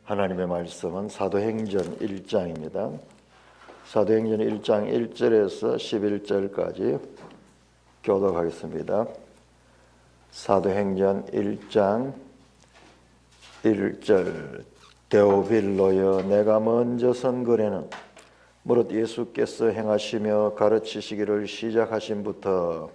하나님의 말씀은 사도행전 1장입니다. 사도행전 1장 1절에서 11절까지 교독하겠습니다. 사도행전 1장 1절 데오빌로여, 내가 먼저 선 글에는 무릇 예수께서 행하시며 가르치시기를 시작하신부터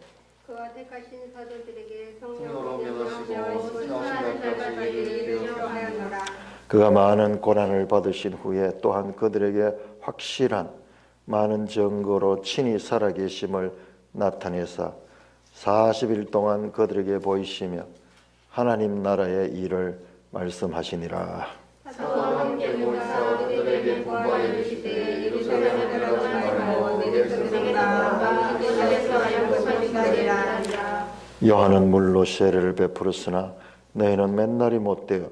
그와 택하신 사도들에게 성령으로 명하시고 순수한 살까지 명령하였노라. 그가 많은 고난을 받으신 후에 또한 그들에게 확실한 많은 증거로 친히 살아계심을 나타내사 40일 동안 그들에게 보이시며 하나님 나라의 일을 말씀하시니라. 사도와 함께 모여서 그들에게 구하여 이르시되 예루살렘에 들어가지 말고 내게 들어가라. 예루살렘에서 영접하시리라. 요한은 물로 세례를 베풀었으나 너희는 맨날이 못되어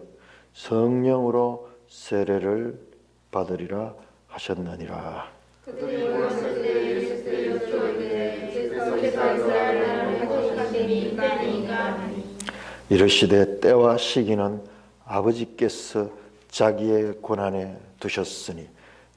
성령으로 세례를 받으리라 하셨느니라. 그들이 모였을 때 예수께 여쭈어이르되 주께서 이스라엘을 회복하시니 인간이니까. 이르시되 때와 시기는 아버지께서 자기의 권한에 두셨으니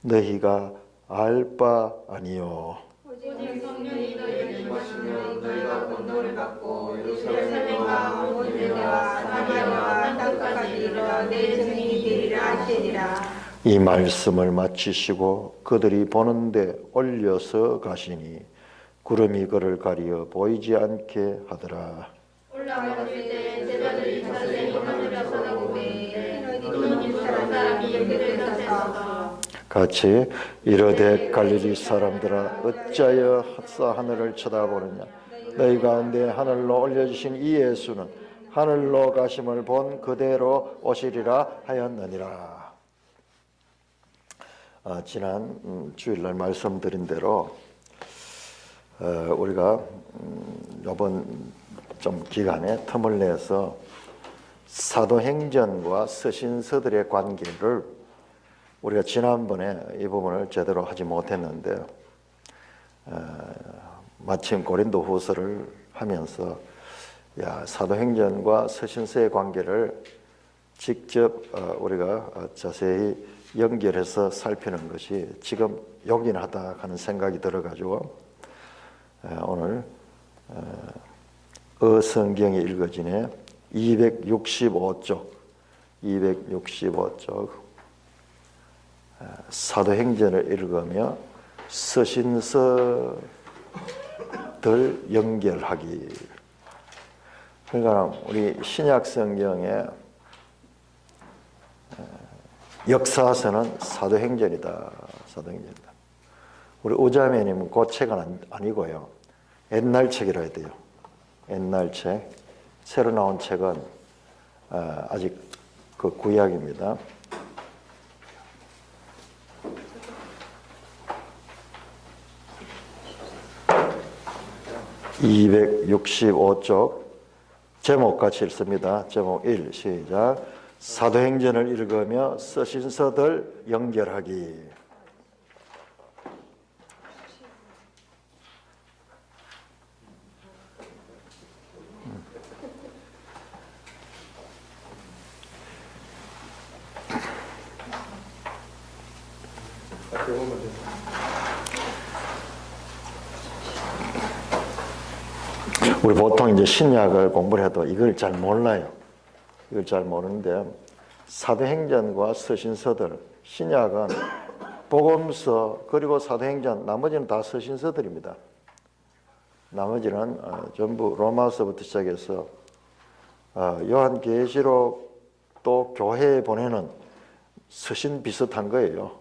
너희가 알 바 아니요. 오직 성령이 너희에게 임하시면 너희가 권능을 받고 예루살렘과 온 유대와 사마리아와 땅까지 이르러 내 증인이 되리라 하시니라. 이 말씀을 마치시고 그들이 보는데 올려서 가시니 구름이 그를 가리어 보이지 않게 하더라. 올라가실 때 제자들이 자세히 하늘을 쳐다보되 너희 사람이 연결되었어. 같이 이르되 갈릴리 사람들아 어찌하여 하늘을 쳐다보느냐. 너희 가운데 하늘로 올려주신 이 예수는 하늘로 가심을 본 그대로 오시리라 하였느니라. 지난 주일날 말씀드린 대로 우리가 이번 좀 기간에 틈을 내서 사도행전과 서신서들의 관계를 우리가 지난번에 이 부분을 제대로 하지 못했는데 마침 고린도 후서를 하면서 사도행전과 서신서의 관계를 직접 우리가 자세히 연결해서 살피는 것이 지금 요긴하다 하는 생각이 들어가지고 오늘 성경이 읽어지네 265쪽 사도행전을 읽으며 서신서들 연결하기. 그러니까 우리 신약 성경의 역사서는 사도행전이다. 우리 우자매님은 그 책은 아니고요. 옛날 책이라 해야 돼요. 옛날 책. 새로 나온 책은 아직 그 구약입니다. (265쪽) 제목 같이 읽습니다. 제목 1 시작. 사도행전을 읽으며 서신서들 연결하기. 우리 보통 이제 신약을 공부를 해도 이걸 잘 몰라요. 이걸 잘 모르는데 사도행전과 서신서들, 신약은 복음서 그리고 사도행전, 나머지는 다 서신서들입니다. 나머지는 전부 로마서부터 시작해서 요한계시록도 교회에 보내는 서신 비슷한 거예요.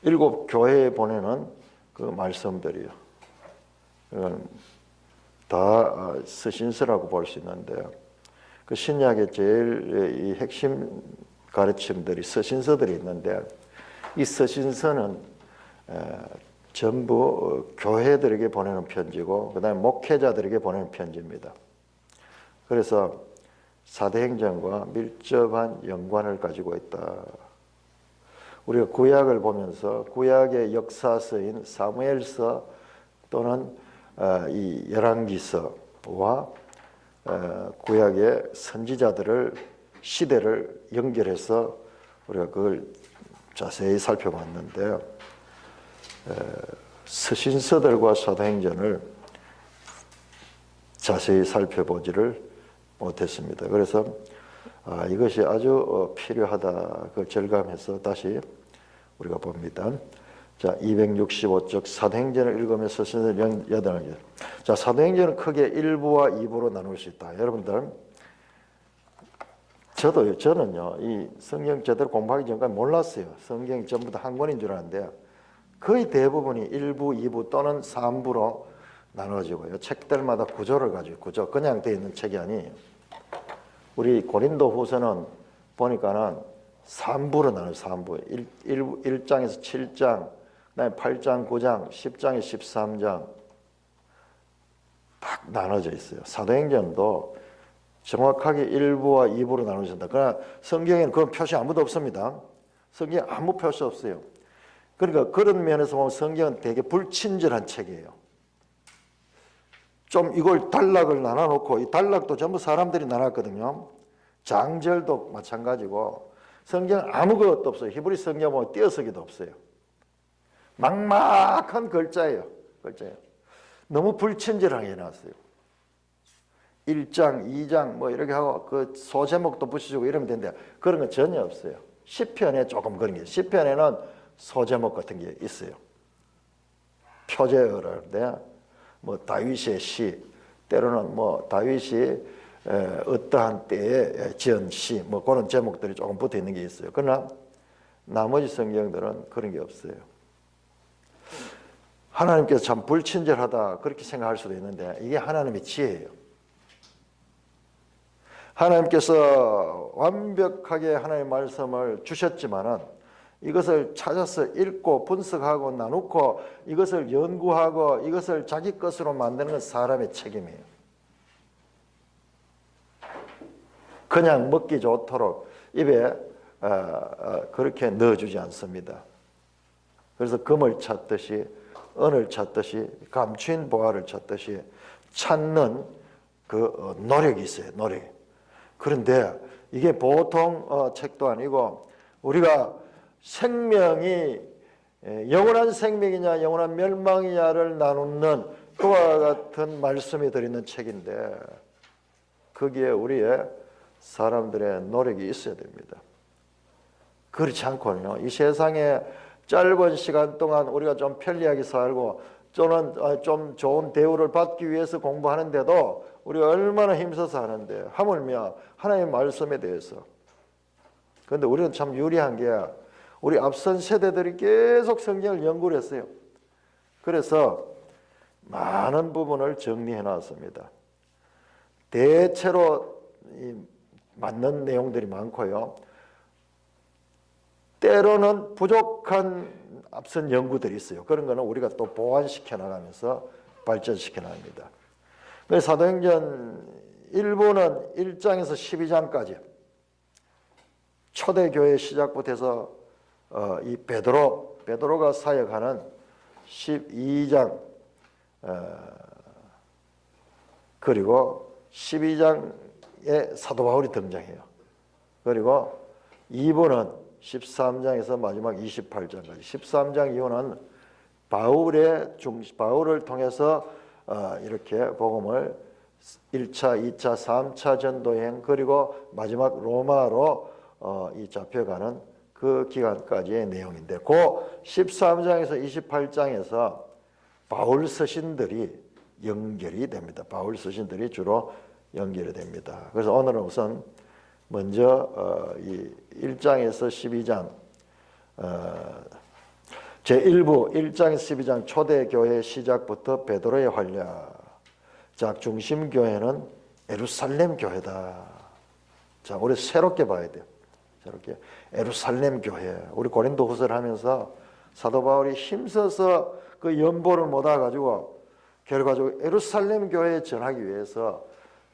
일곱 교회에 보내는 그 말씀들이요. 다 서신서라고 볼 수 있는데 그 신약의 제일 이 핵심 가르침들이 서신서들이 있는데 이 서신서는 전부 교회들에게 보내는 편지고 그다음에 목회자들에게 보내는 편지입니다. 그래서 사도행전과 밀접한 연관을 가지고 있다. 우리가 구약을 보면서 구약의 역사서인 사무엘서 또는 이 열왕기서와 구약의 선지자들을 시대를 연결해서 우리가 그걸 자세히 살펴봤는데요. 서신서들과 사도행전을 자세히 살펴보지를 못했습니다. 그래서 이것이 아주 필요하다 그걸 절감해서 다시 우리가 봅니다. 자, 265쪽 사도행전을 읽으면서 서신서 8개. 자, 사도행전은 크게 1부와 2부로 나눌 수 있다. 여러분들, 저는요, 이 성경 제대로 공부하기 전까지 몰랐어요. 성경이 전부 다 한 권인 줄 알았는데 거의 대부분이 1부, 2부 또는 3부로 나눠지고요. 책들마다 구조를 가지고 구조 그냥 되어 있는 책이 아니에요. 우리 고린도 후서는 보니까는 3부로 나눠요. 3부. 1장에서 7장, 그다음에 8장, 9장, 10장에 13장 딱 나눠져 있어요. 사도행전도 정확하게 1부와 2부로 나눠진다. 그러나 성경에는 그런 표시 아무도 없습니다. 성경에 아무 표시 없어요. 그러니까 그런 면에서 보면 성경은 되게 불친절한 책이에요. 좀 이걸 단락을 나눠놓고 이 단락도 전부 사람들이 나눴거든요. 장절도 마찬가지고 성경 아무것도 없어요. 히브리 성경 보면 띄어쓰기도 없어요. 막막한 글자예요. 너무 불친절하게 해놨어요. 1장, 2장 뭐 이렇게 하고 그 소제목도 붙여주고 이러면 되는데 그런 건 전혀 없어요. 시편에 조금 그런 게 시편에는 소제목 같은 게 있어요. 표제어라는데 뭐 다윗의 시 때로는 뭐 다윗이 어떠한 때에 지은 시 뭐 그런 제목들이 조금 붙어 있는 게 있어요. 그러나 나머지 성경들은 그런 게 없어요. 하나님께서 참 불친절하다 그렇게 생각할 수도 있는데 이게 하나님의 지혜예요. 하나님께서 완벽하게 하나님의 말씀을 주셨지만은 이것을 찾아서 읽고 분석하고 나누고 이것을 연구하고 이것을 자기 것으로 만드는 건 사람의 책임이에요. 그냥 먹기 좋도록 입에 그렇게 넣어주지 않습니다. 그래서 금을 찾듯이 은을 찾듯이 감추인 보화를 찾듯이 찾는 그 노력이 있어요. 노력. 그런데 이게 보통 책도 아니고 우리가 생명이 영원한 생명이냐 영원한 멸망이냐를 나누는 그와 같은 말씀이 들어있는 책인데 거기에 우리의 사람들의 노력이 있어야 됩니다. 그렇지 않고는요 이 세상에 짧은 시간 동안 우리가 좀 편리하게 살고 또는 좀 좋은 대우를 받기 위해서 공부하는데도 우리가 얼마나 힘써서 하는데 하물며 하나님의 말씀에 대해서. 그런데 우리는 참 유리한 게 우리 앞선 세대들이 계속 성경을 연구를 했어요. 그래서 많은 부분을 정리해 놨습니다. 대체로 맞는 내용들이 많고요. 때로는 부족한 앞선 연구들이 있어요. 그런 거는 우리가 또 보완시켜 나가면서 발전시켜 나갑니다. 그래서 사도행전 1부는 1장에서 12장까지 초대교회 시작부터 해서 이 베드로가 사역하는 12장 그리고 12장에 사도 바울이 등장해요. 그리고 2부는 13장에서 마지막 28장까지 13장 이후는 바울을 통해서 이렇게 복음을 1차, 2차, 3차 전도행 그리고 마지막 로마로 이 잡혀가는 그 기간까지의 내용인데 그 13장에서 28장에서 바울 서신들이 연결이 됩니다. 바울 서신들이 주로 연결이 됩니다. 그래서 오늘은 우선 먼저 이 1장에서 12장 제1부 1장에서 12장 초대교회 시작부터 베드로의 활약. 자, 중심 교회는 예루살렘 교회다. 자, 우리 새롭게 봐야 돼요. 새롭게 예루살렘 교회. 우리 고린도후서를 하면서 사도 바울이 힘써서 그 연보를 모아 가지고 결과적으로 예루살렘 교회에 전하기 위해서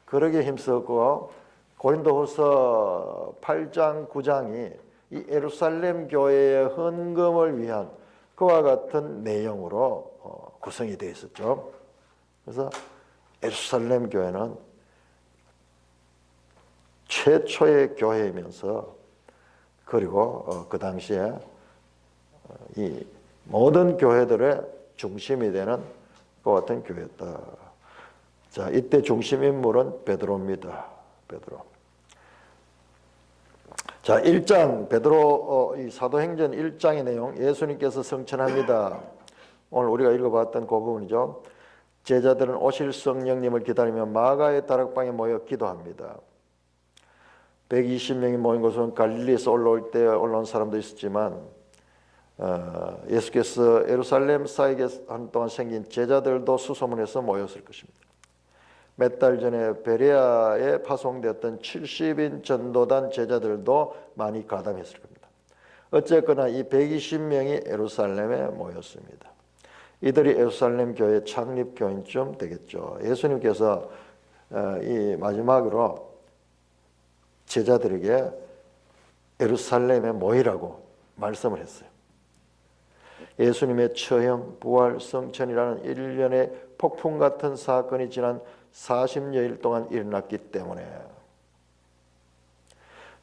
그러게 힘썼고 고린도후서 8장 9장이 이 예루살렘 교회의 헌금을 위한 그와 같은 내용으로 구성이 되어 있었죠. 그래서 예루살렘 교회는 최초의 교회이면서 그리고 그 당시에 이 모든 교회들의 중심이 되는 그 같은 교회였다. 자, 이때 중심 인물은 베드로입니다. 베드로. 자, 1장 베드로 이 사도행전 1장의 내용 예수님께서 성천합니다. 오늘 우리가 읽어봤던 그 부분이죠. 제자들은 오실 성령님을 기다리며 마가의 다락방에 모여 기도합니다. 120명이 모인 곳은 갈릴리에서 올라올 때 올라온 사람도 있었지만 예수께서 예루살렘 사이에 한동안 생긴 제자들도 수소문해서 모였을 것입니다. 몇 달 전에 베레아에 파송되었던 70인 전도단 제자들도 많이 가담했을 겁니다. 어쨌거나 이 120명이 예루살렘에 모였습니다. 이들이 예루살렘 교회 창립 교인쯤 되겠죠. 예수님께서 이 마지막으로 제자들에게 예루살렘에 모이라고 말씀을 했어요. 예수님의 처형, 부활, 성천이라는 일련의 폭풍 같은 사건이 지난 40여일 동안 일어났기 때문에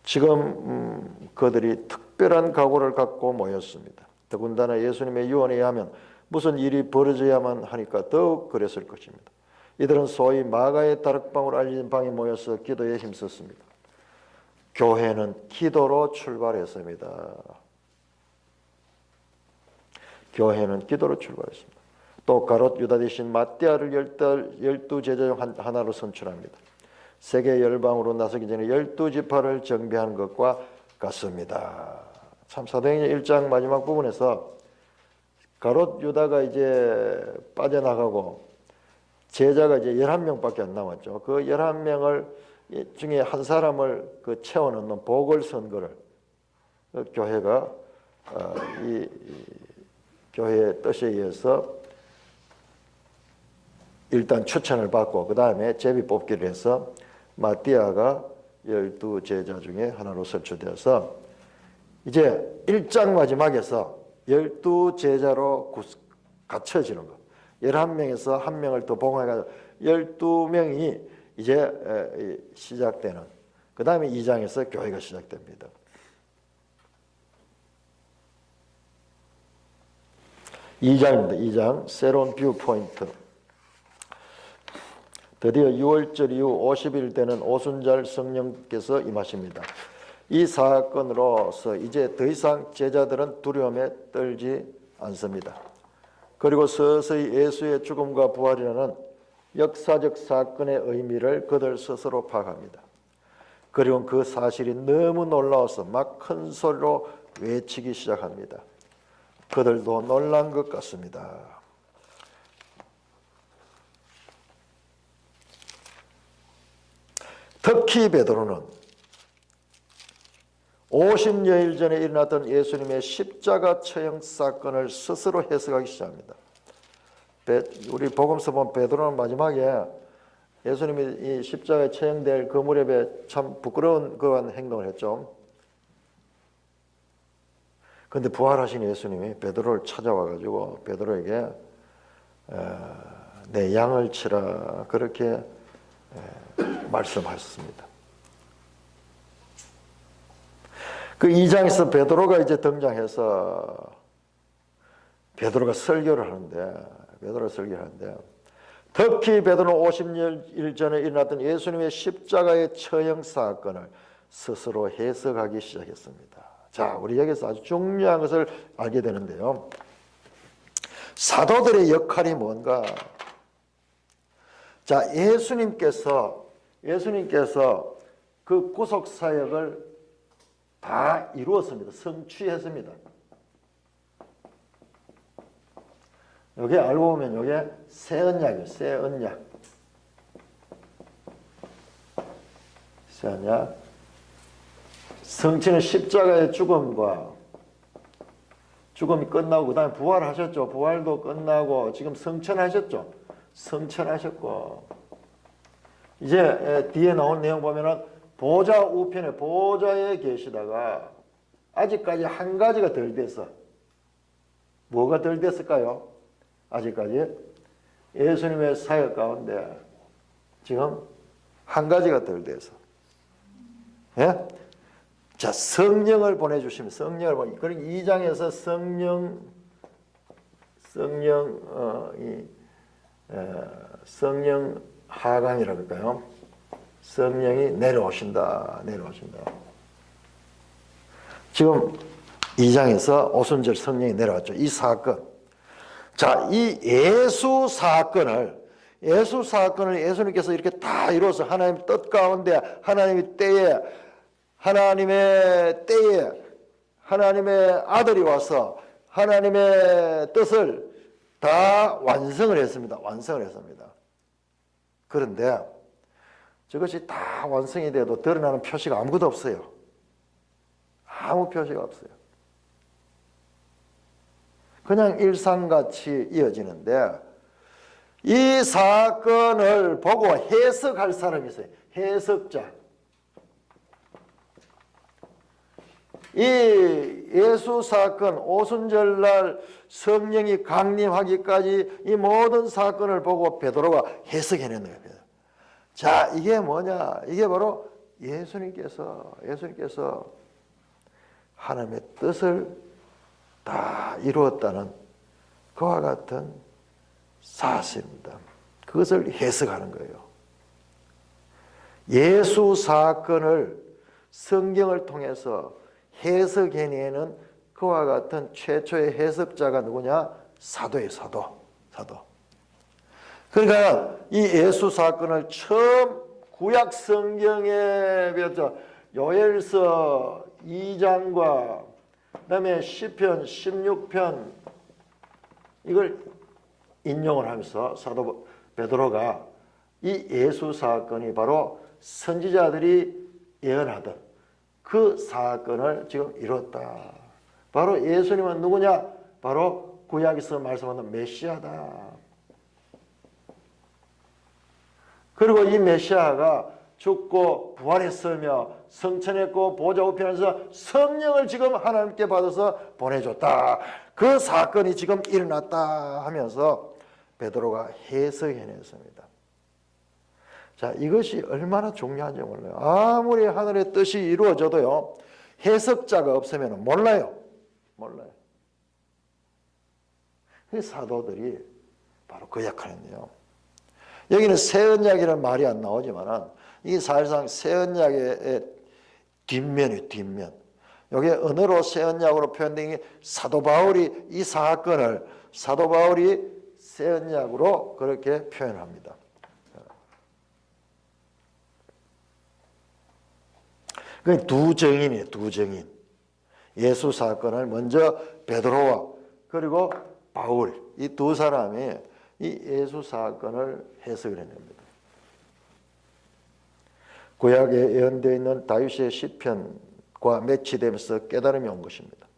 지금 그들이 특별한 각오를 갖고 모였습니다. 더군다나 예수님의 유언에 의하면 무슨 일이 벌어져야만 하니까 더욱 그랬을 것입니다. 이들은 소위 마가의 다락방으로 알려진 방에 모여서 기도에 힘썼습니다. 교회는 기도로 출발했습니다. 교회는 기도로 출발했습니다. 또 가롯 유다 대신 마띠아를 12제자 중 하나로 선출합니다. 세계 열방으로 나서기 전에 12지파를 정비하는 것과 같습니다. 참 사도행전 1장 마지막 부분에서 가롯 유다가 이제 빠져나가고 제자가 이제 11명밖에 안 남았죠. 그 11명을 중에 한 사람을 채워넣는 보궐선거를 교회가 이 교회의 뜻에 의해서 일단 추천을 받고 그 다음에 제비 뽑기를 해서 마띠아가 12제자 중에 하나로 선출되어서 이제 1장 마지막에서 12제자로 갖춰지는 거. 11명에서 한 명을 더 봉합해서 12명이 이제 시작되는. 그 다음에 2장에서 교회가 시작됩니다. 2장입니다. 2장 새로운 뷰 포인트. 드디어 6월절 이후 50일 되는 오순절 성령께서 임하십니다. 이 사건으로서 이제 더 이상 제자들은 두려움에 떨지 않습니다. 그리고 서서히 예수의 죽음과 부활이라는 역사적 사건의 의미를 그들 스스로 파악합니다. 그리고 그 사실이 너무 놀라워서 막 큰 소리로 외치기 시작합니다. 그들도 놀란 것 같습니다. 특히 베드로는 50여일 전에 일어났던 예수님의 십자가 처형 사건을 스스로 해석하기 시작합니다. 우리 복음서 보면 베드로는 마지막에 예수님이 이 십자가에 처형될 그 무렵에 참 부끄러운 그런 행동을 했죠. 그런데 부활하신 예수님이 베드로를 찾아와가지고 베드로에게 내 양을 치라 그렇게 말씀하셨습니다. 그 2장에서 베드로가 이제 등장해서 베드로가 설교를 하는데 특히 베드로는 50일 전에 일어났던 예수님의 십자가의 처형 사건을 스스로 해석하기 시작했습니다. 자, 우리 여기서 아주 중요한 것을 알게 되는데요. 사도들의 역할이 뭔가? 자, 예수님께서 그 구속 사역을 다 이루었습니다. 성취했습니다. 여기 알고 보면 여기 새 언약이에요. 새 언약. 새 언약. 성취는 십자가의 죽음이 끝나고 그 다음에 부활하셨죠. 부활도 끝나고 지금 성천하셨죠. 성천하셨고 이제 뒤에 나온 내용 보면은 보좌 우편에 보좌에 계시다가 아직까지 한 가지가 덜 돼서 뭐가 덜 됐을까요? 아직까지 예수님의 사역 가운데 지금 한 가지가 덜 돼서 예? 자, 성령을 보내주시면 성령을 보내. 그러니까 2장에서 성령 하강이라고 할까요? 성령이 내려오신다. 지금 2장에서 오순절 성령이 내려왔죠. 이 사건. 자, 이 예수 사건을 예수님께서 이렇게 다 이루어서 하나님 뜻 가운데 하나님의 때에 하나님의 아들이 와서 하나님의 뜻을 다 완성을 했습니다. 그런데 저것이 다 완성이 돼도 드러나는 표시가 아무것도 없어요. 아무 표시가 없어요. 그냥 일상같이 이어지는데 이 사건을 보고 해석할 사람이 있어요. 해석자. 이 예수 사건, 오순절날 성령이 강림하기까지 이 모든 사건을 보고 베드로가 해석해내는 거예요. 자, 이게 뭐냐? 이게 바로 예수님께서 하나님의 뜻을 다 이루었다는 그와 같은 사실입니다. 그것을 해석하는 거예요. 예수 사건을 성경을 통해서 해석해내는 그와 같은 최초의 해석자가 누구냐? 사도예요. 사도. 그러니까 이 예수 사건을 처음 구약 성경에 배웠죠. 요엘서 2장과 그다음에 시편 16편 이걸 인용을 하면서 사도 베드로가 이 예수 사건이 바로 선지자들이 예언하던 그 사건을 지금 이뤘다. 바로 예수님은 누구냐? 바로 구약에서 말씀하는 메시아다. 그리고 이 메시아가 죽고 부활했으며 성천했고 보좌 우편에서 성령을 지금 하나님께 받아서 보내줬다. 그 사건이 지금 일어났다 하면서 베드로가 해석해냈습니다. 자, 이것이 얼마나 중요한지 몰라요. 아무리 하늘의 뜻이 이루어져도요, 해석자가 없으면 몰라요. 그 사도들이 바로 그 역할이네요. 여기는 새 언약이라는 말이 안 나오지만 이 사실상 새 언약의 뒷면이에요. 뒷면. 여기 언어로 새 언약으로 표현된 게 사도 바울이 이 사건을 사도 바울이 새 언약으로 그렇게 표현합니다. 그 두 증인이에요. 두 증인. 예수 사건을 먼저 베드로와 그리고 바울 이 두 사람이 이 예수 사건을 해석을 해냅니다. 구약에 예언되어 있는 다윗의 시편과 매치되면서 깨달음이 온 것입니다.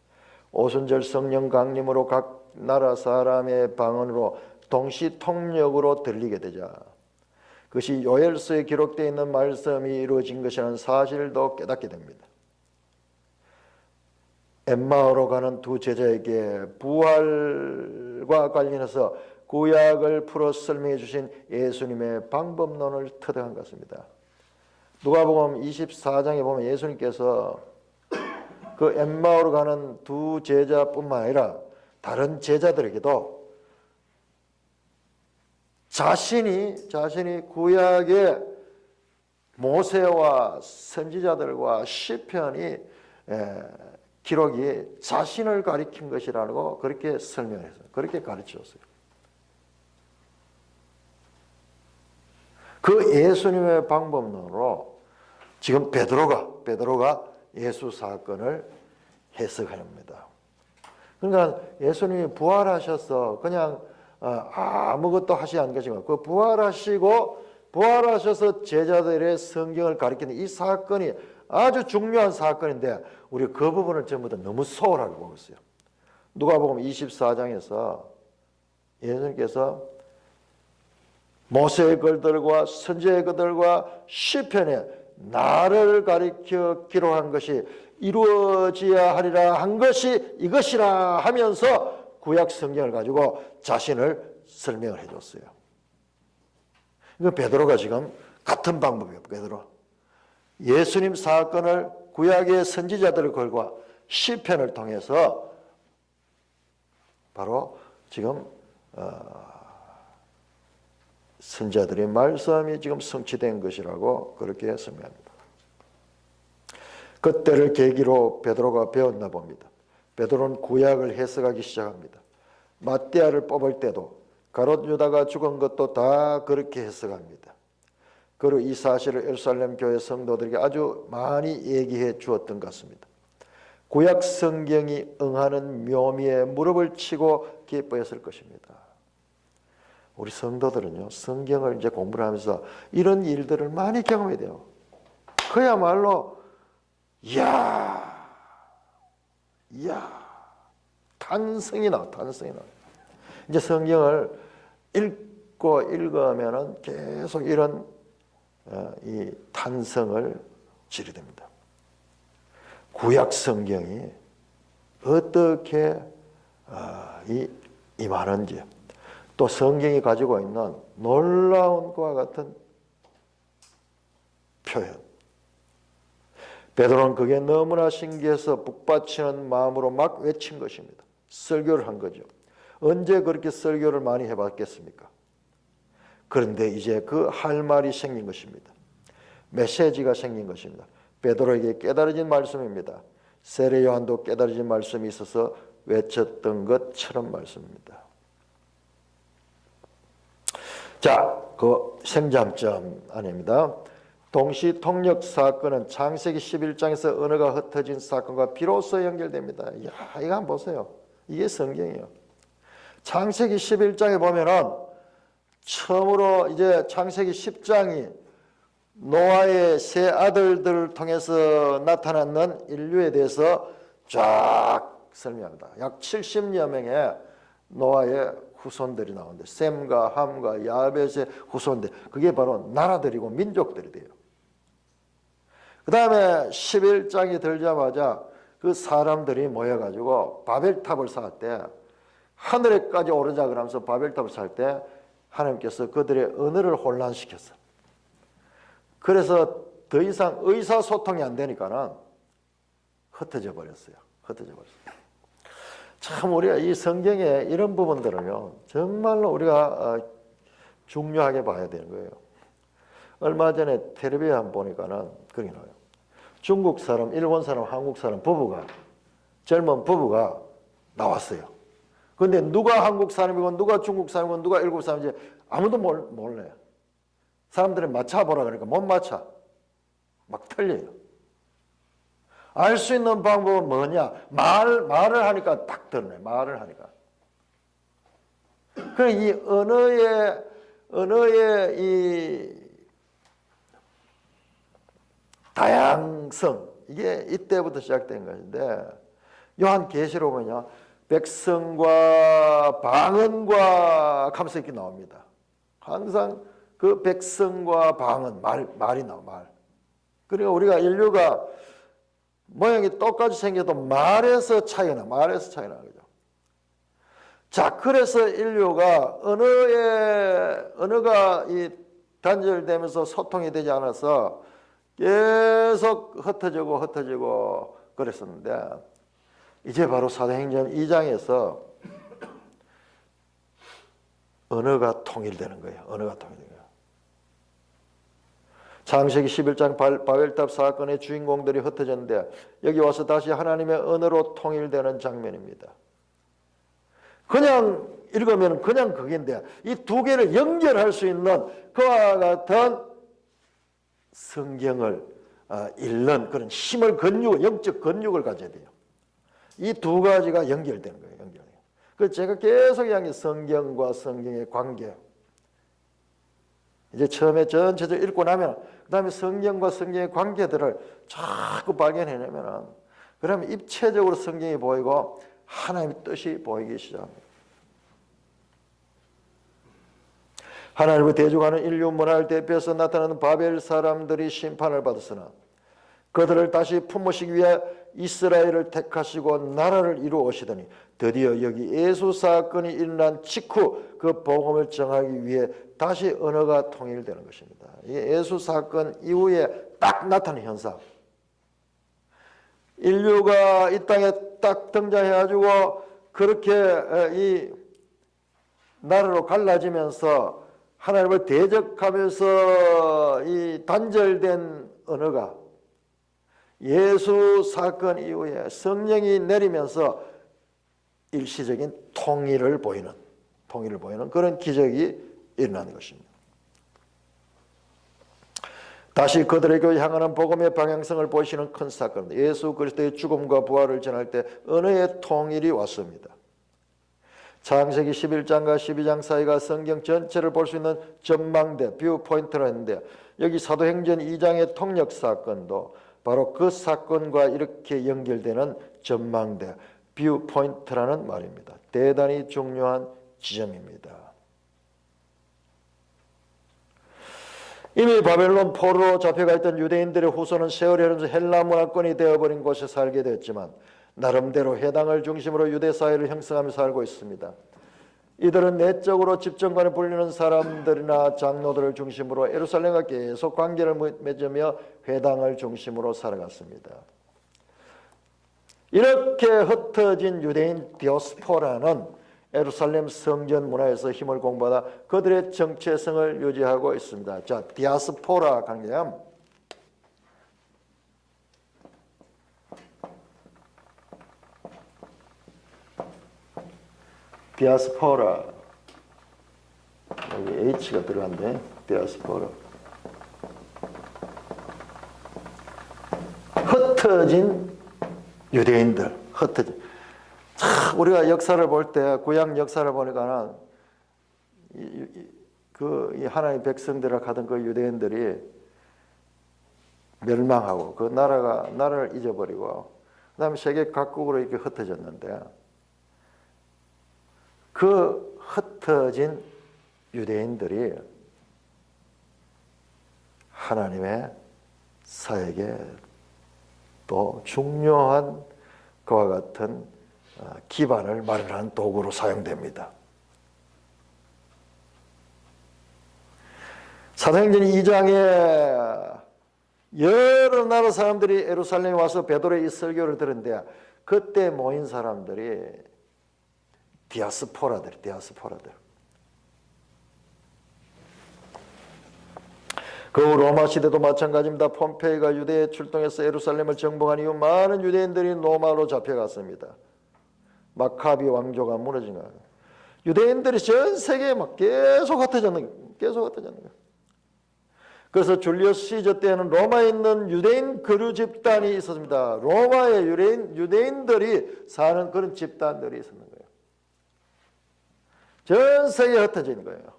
오순절 성령 강림으로 각 나라 사람의 방언으로 동시 통역으로 들리게 되자 그것이 요엘서에 기록되어 있는 말씀이 이루어진 것이라는 사실도 깨닫게 됩니다. 엠마오로 가는 두 제자에게 부활과 관련해서 구약을 풀어 설명해 주신 예수님의 방법론을 터득한 것 같습니다. 누가복음 24장에 보면 예수님께서 그 엠마오로 가는 두 제자뿐만 아니라 다른 제자들에게도 자신이 구약의 모세와 선지자들과 시편이 기록이 자신을 가리킨 것이라고 그렇게 설명했어요. 그렇게 가르쳤어요. 그 예수님의 방법론으로 지금 베드로가 예수 사건을 해석합니다. 그러니까 예수님이 부활하셔서 그냥 아무것도 하시지 않은 것이고 그 부활하셔서 제자들의 성경을 가리키는 이 사건이 아주 중요한 사건인데 우리 그 부분을 전부 다 너무 소홀하게 보고 있어요. 누가복음 24장에서 예수님께서 모세의 글들과 선지자의 글들과 시편에 나를 가리켜 기록한 것이 이루어져야 하리라 한 것이 이것이라 하면서 구약 성경을 가지고 자신을 설명을 해줬어요. 베드로가 지금 같은 방법이에요. 베드로. 예수님 사건을 구약의 선지자들을 걸고 시편을 통해서 바로 지금 선지자들의 말씀이 지금 성취된 것이라고 그렇게 설명합니다. 그때를 계기로 베드로가 배웠나 봅니다. 베드로는 구약을 해석하기 시작합니다. 마띠아를 뽑을 때도 가롯 유다가 죽은 것도 다 그렇게 해석합니다. 그리고 이 사실을 예루살렘 교회 성도들에게 아주 많이 얘기해 주었던 것 같습니다. 구약 성경이 응하는 묘미에 무릎을 치고 기뻐했을 것입니다. 우리 성도들은요, 성경을 이제 공부를 하면서 이런 일들을 많이 경험해야 돼요. 그야말로 이야 탄성이 나와. 이제 성경을 읽으면은 계속 이런 이 탄성을 지르됩니다. 구약 성경이 어떻게 임하는지, 또 성경이 가지고 있는 놀라운 것과 같은 표현. 베드로는 그게 너무나 신기해서 북받치는 마음으로 막 외친 것입니다. 설교를 한 거죠. 언제 그렇게 설교를 많이 해봤겠습니까? 그런데 이제 그 할 말이 생긴 것입니다. 메시지가 생긴 것입니다. 베드로에게 깨달아진 말씀입니다. 세례 요한도 깨달아진 말씀이 있어서 외쳤던 것처럼 말씀입니다. 자, 그 생잠점 아닙니다. 동시 통역 사건은 창세기 11장에서 언어가 흩어진 사건과 비로소 연결됩니다. 이야, 이거 한번 보세요. 이게 성경이에요. 창세기 11장에 보면은 처음으로 이제 창세기 10장이 노아의 세 아들들을 통해서 나타나는 인류에 대해서 쫙 설명합니다. 약 70여 명의 노아의 후손들이 나오는데, 셈과 함과 야벳의 후손들, 그게 바로 나라들이고 민족들이 돼요. 그 다음에 11장이 들자마자 그 사람들이 모여가지고 바벨탑을 쌓았대. 하늘에까지 오르자 그러면서 바벨탑을 쌓을 때 하나님께서 그들의 언어를 혼란시켰어. 그래서 더 이상 의사소통이 안 되니까는 흩어져 버렸어요. 참 우리가 이 성경의 이런 부분들은요, 정말로 우리가 중요하게 봐야 되는 거예요. 얼마 전에 텔레비전 한번 보니까는 그런 게 나와요. 중국 사람, 일본 사람, 한국 사람 부부가, 젊은 부부가 나왔어요. 근데 누가 한국 사람이고 누가 중국 사람이고 누가 일본 사람인지 아무도 몰라요. 사람들이 맞춰보라 그러니까 못 맞춰. 막 틀려요. 알 수 있는 방법은 뭐냐? 말을 하니까 딱 드러내. 말을 하니까. 그래, 이 언어의 이 다양성, 이게 이때부터 시작된 것인데, 요한계시록은요, 백성과 방언과 하면서 이렇게 나옵니다. 항상 그 백성과 방언, 말이 나와, 말. 그러니까 우리가 인류가 모양이 똑같이 생겨도 말에서 차이가 나는 거죠. 자, 그래서 인류가 언어가 이 단절되면서 소통이 되지 않아서 계속 흩어지고 그랬었는데, 이제 바로 사도행전 2장에서 언어가 통일되는 거예요. 창세기 11장 바벨탑 사건의 주인공들이 흩어졌는데, 여기 와서 다시 하나님의 언어로 통일되는 장면입니다. 그냥 읽으면 그냥 그게인데, 이 두 개를 연결할 수 있는 그와 같은 성경을 읽는 그런 힘을 영적 근육을 가져야 돼요. 이 두 가지가 연결되는 거예요. 그래서 제가 계속 이야기한 성경과 성경의 관계. 이제 처음에 전체적으로 읽고 나면 그 다음에 성경과 성경의 관계들을 자꾸 발견해내면, 그러면 입체적으로 성경이 보이고 하나님의 뜻이 보이기 시작합니다. 하나님을 대적하는 인류 문화를 대표해서 나타나는 바벨 사람들이 심판을 받았으나 그들을 다시 품으시기 위해 이스라엘을 택하시고 나라를 이루어오시더니 드디어 여기 예수 사건이 일어난 직후 그 복음을 정하기 위해 다시 언어가 통일되는 것입니다. 이 예수 사건 이후에 딱 나타난 현상. 인류가 이 땅에 딱 등장해가지고 그렇게 이 나라로 갈라지면서 하나님을 대적하면서 이 단절된 언어가 예수 사건 이후에 성령이 내리면서 일시적인 통일을 보이는 그런 기적이 일어나는 것입니다. 다시 그들에게 향하는 복음의 방향성을 보시는 큰 사건입니다. 예수 그리스도의 죽음과 부활을 전할 때 언어의 통일이 왔습니다. 창세기 11장과 12장 사이가 성경 전체를 볼 수 있는 전망대, 뷰 포인트라 했는데 여기 사도행전 2장의 통역 사건도 바로 그 사건과 이렇게 연결되는 전망대, 뷰 포인트라는 말입니다. 대단히 중요한 지점입니다. 이미 바벨론 포로로 잡혀가 있던 유대인들의 후손은 세월이 흐르면서 헬라 문화권이 되어버린 곳에 살게 됐지만 나름대로 회당을 중심으로 유대 사회를 형성하며 살고 있습니다. 이들은 내적으로 집정관에 불리는 사람들이나 장로들을 중심으로 예루살렘과 계속 관계를 맺으며 회당을 중심으로 살아갔습니다. 이렇게 흩어진 유대인 디아스포라는 예루살렘 성전 문화에서 힘을 공부하다 그들의 정체성을 유지하고 있습니다. 자, 디아스포라 관계는 디아스포라 여기 H가 들어간대. 디아스포라 흩어진 유대인들 흩어진. 참 우리가 역사를 볼 때 구약 역사를 보니까는 이 하나님의 백성들을 가던 그 유대인들이 멸망하고 그 나라를 잊어버리고 그다음에 세계 각국으로 이렇게 흩어졌는데 그 흩어진 유대인들이 하나님의 사역에 또 중요한 그와 같은 기반을 마련하는 도구로 사용됩니다. 사도행전 2장에 여러 나라 사람들이 예루살렘에 와서 베드로의 이 설교를 들었는데 그때 모인 사람들이 디아스포라들. 그 로마 시대도 마찬가지입니다. 폼페이가 유대에 출동해서 예루살렘을 정복한 이후 많은 유대인들이 로마로 잡혀갔습니다. 마카비 왕조가 무너진 거예요. 유대인들이 전 세계에 막 계속 흩어졌는 거예요. 그래서 줄리어스 시저 때는 로마에 있는 유대인 거류 집단이 있었습니다. 로마의 유대인들이 사는 그런 집단들이 있었는 거예요. 전 세계에 흩어진 거예요.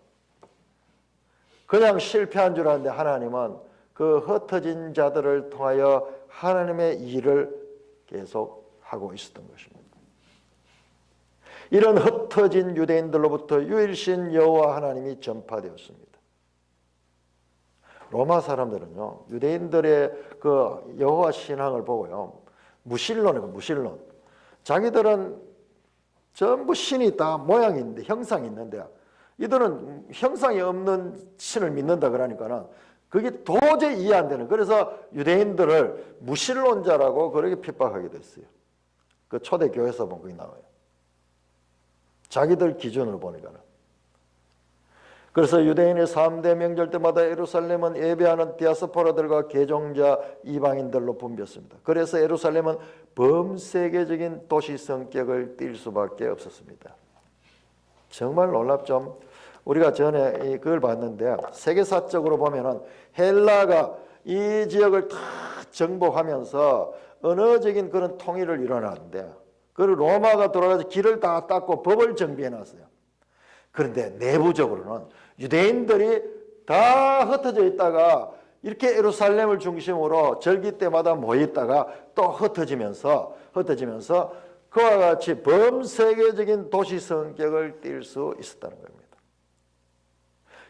그냥 실패한 줄 알았는데 하나님은 그 흩어진 자들을 통하여 하나님의 일을 계속 하고 있었던 것입니다. 이런 흩어진 유대인들로부터 유일신 여호와 하나님이 전파되었습니다. 로마 사람들은요, 유대인들의 그 여호와 신앙을 보고요, 무신론이고 무신론. 자기들은 전부 신이 다 모양이 있는데, 형상이 있는데, 이들은 형상이 없는 신을 믿는다 그러니까는 그게 도저히 이해 안 되는. 그래서 유대인들을 무신론자라고 그렇게 핍박하게 됐어요. 그 초대 교회에서 보면 그게 나와요. 자기들 기준으로 보니까는. 그래서 유대인의 3대 명절 때마다 예루살렘은 예배하는 디아스포라들과 개종자 이방인들로 붐볐습니다. 그래서 예루살렘은 범세계적인 도시 성격을 띨 수밖에 없었습니다. 정말 놀랍죠. 우리가 전에 그걸 봤는데 세계사적으로 보면은 헬라가 이 지역을 다 정복하면서 언어적인 그런 통일을 일어났는데 그리고 로마가 돌아가서 길을 다 닦고 법을 정비해 놨어요. 그런데 내부적으로는 유대인들이 다 흩어져 있다가 이렇게 예루살렘을 중심으로 절기 때마다 모여 있다가 또 흩어지면서 그와 같이 범세계적인 도시 성격을 띨 수 있었다는 겁니다.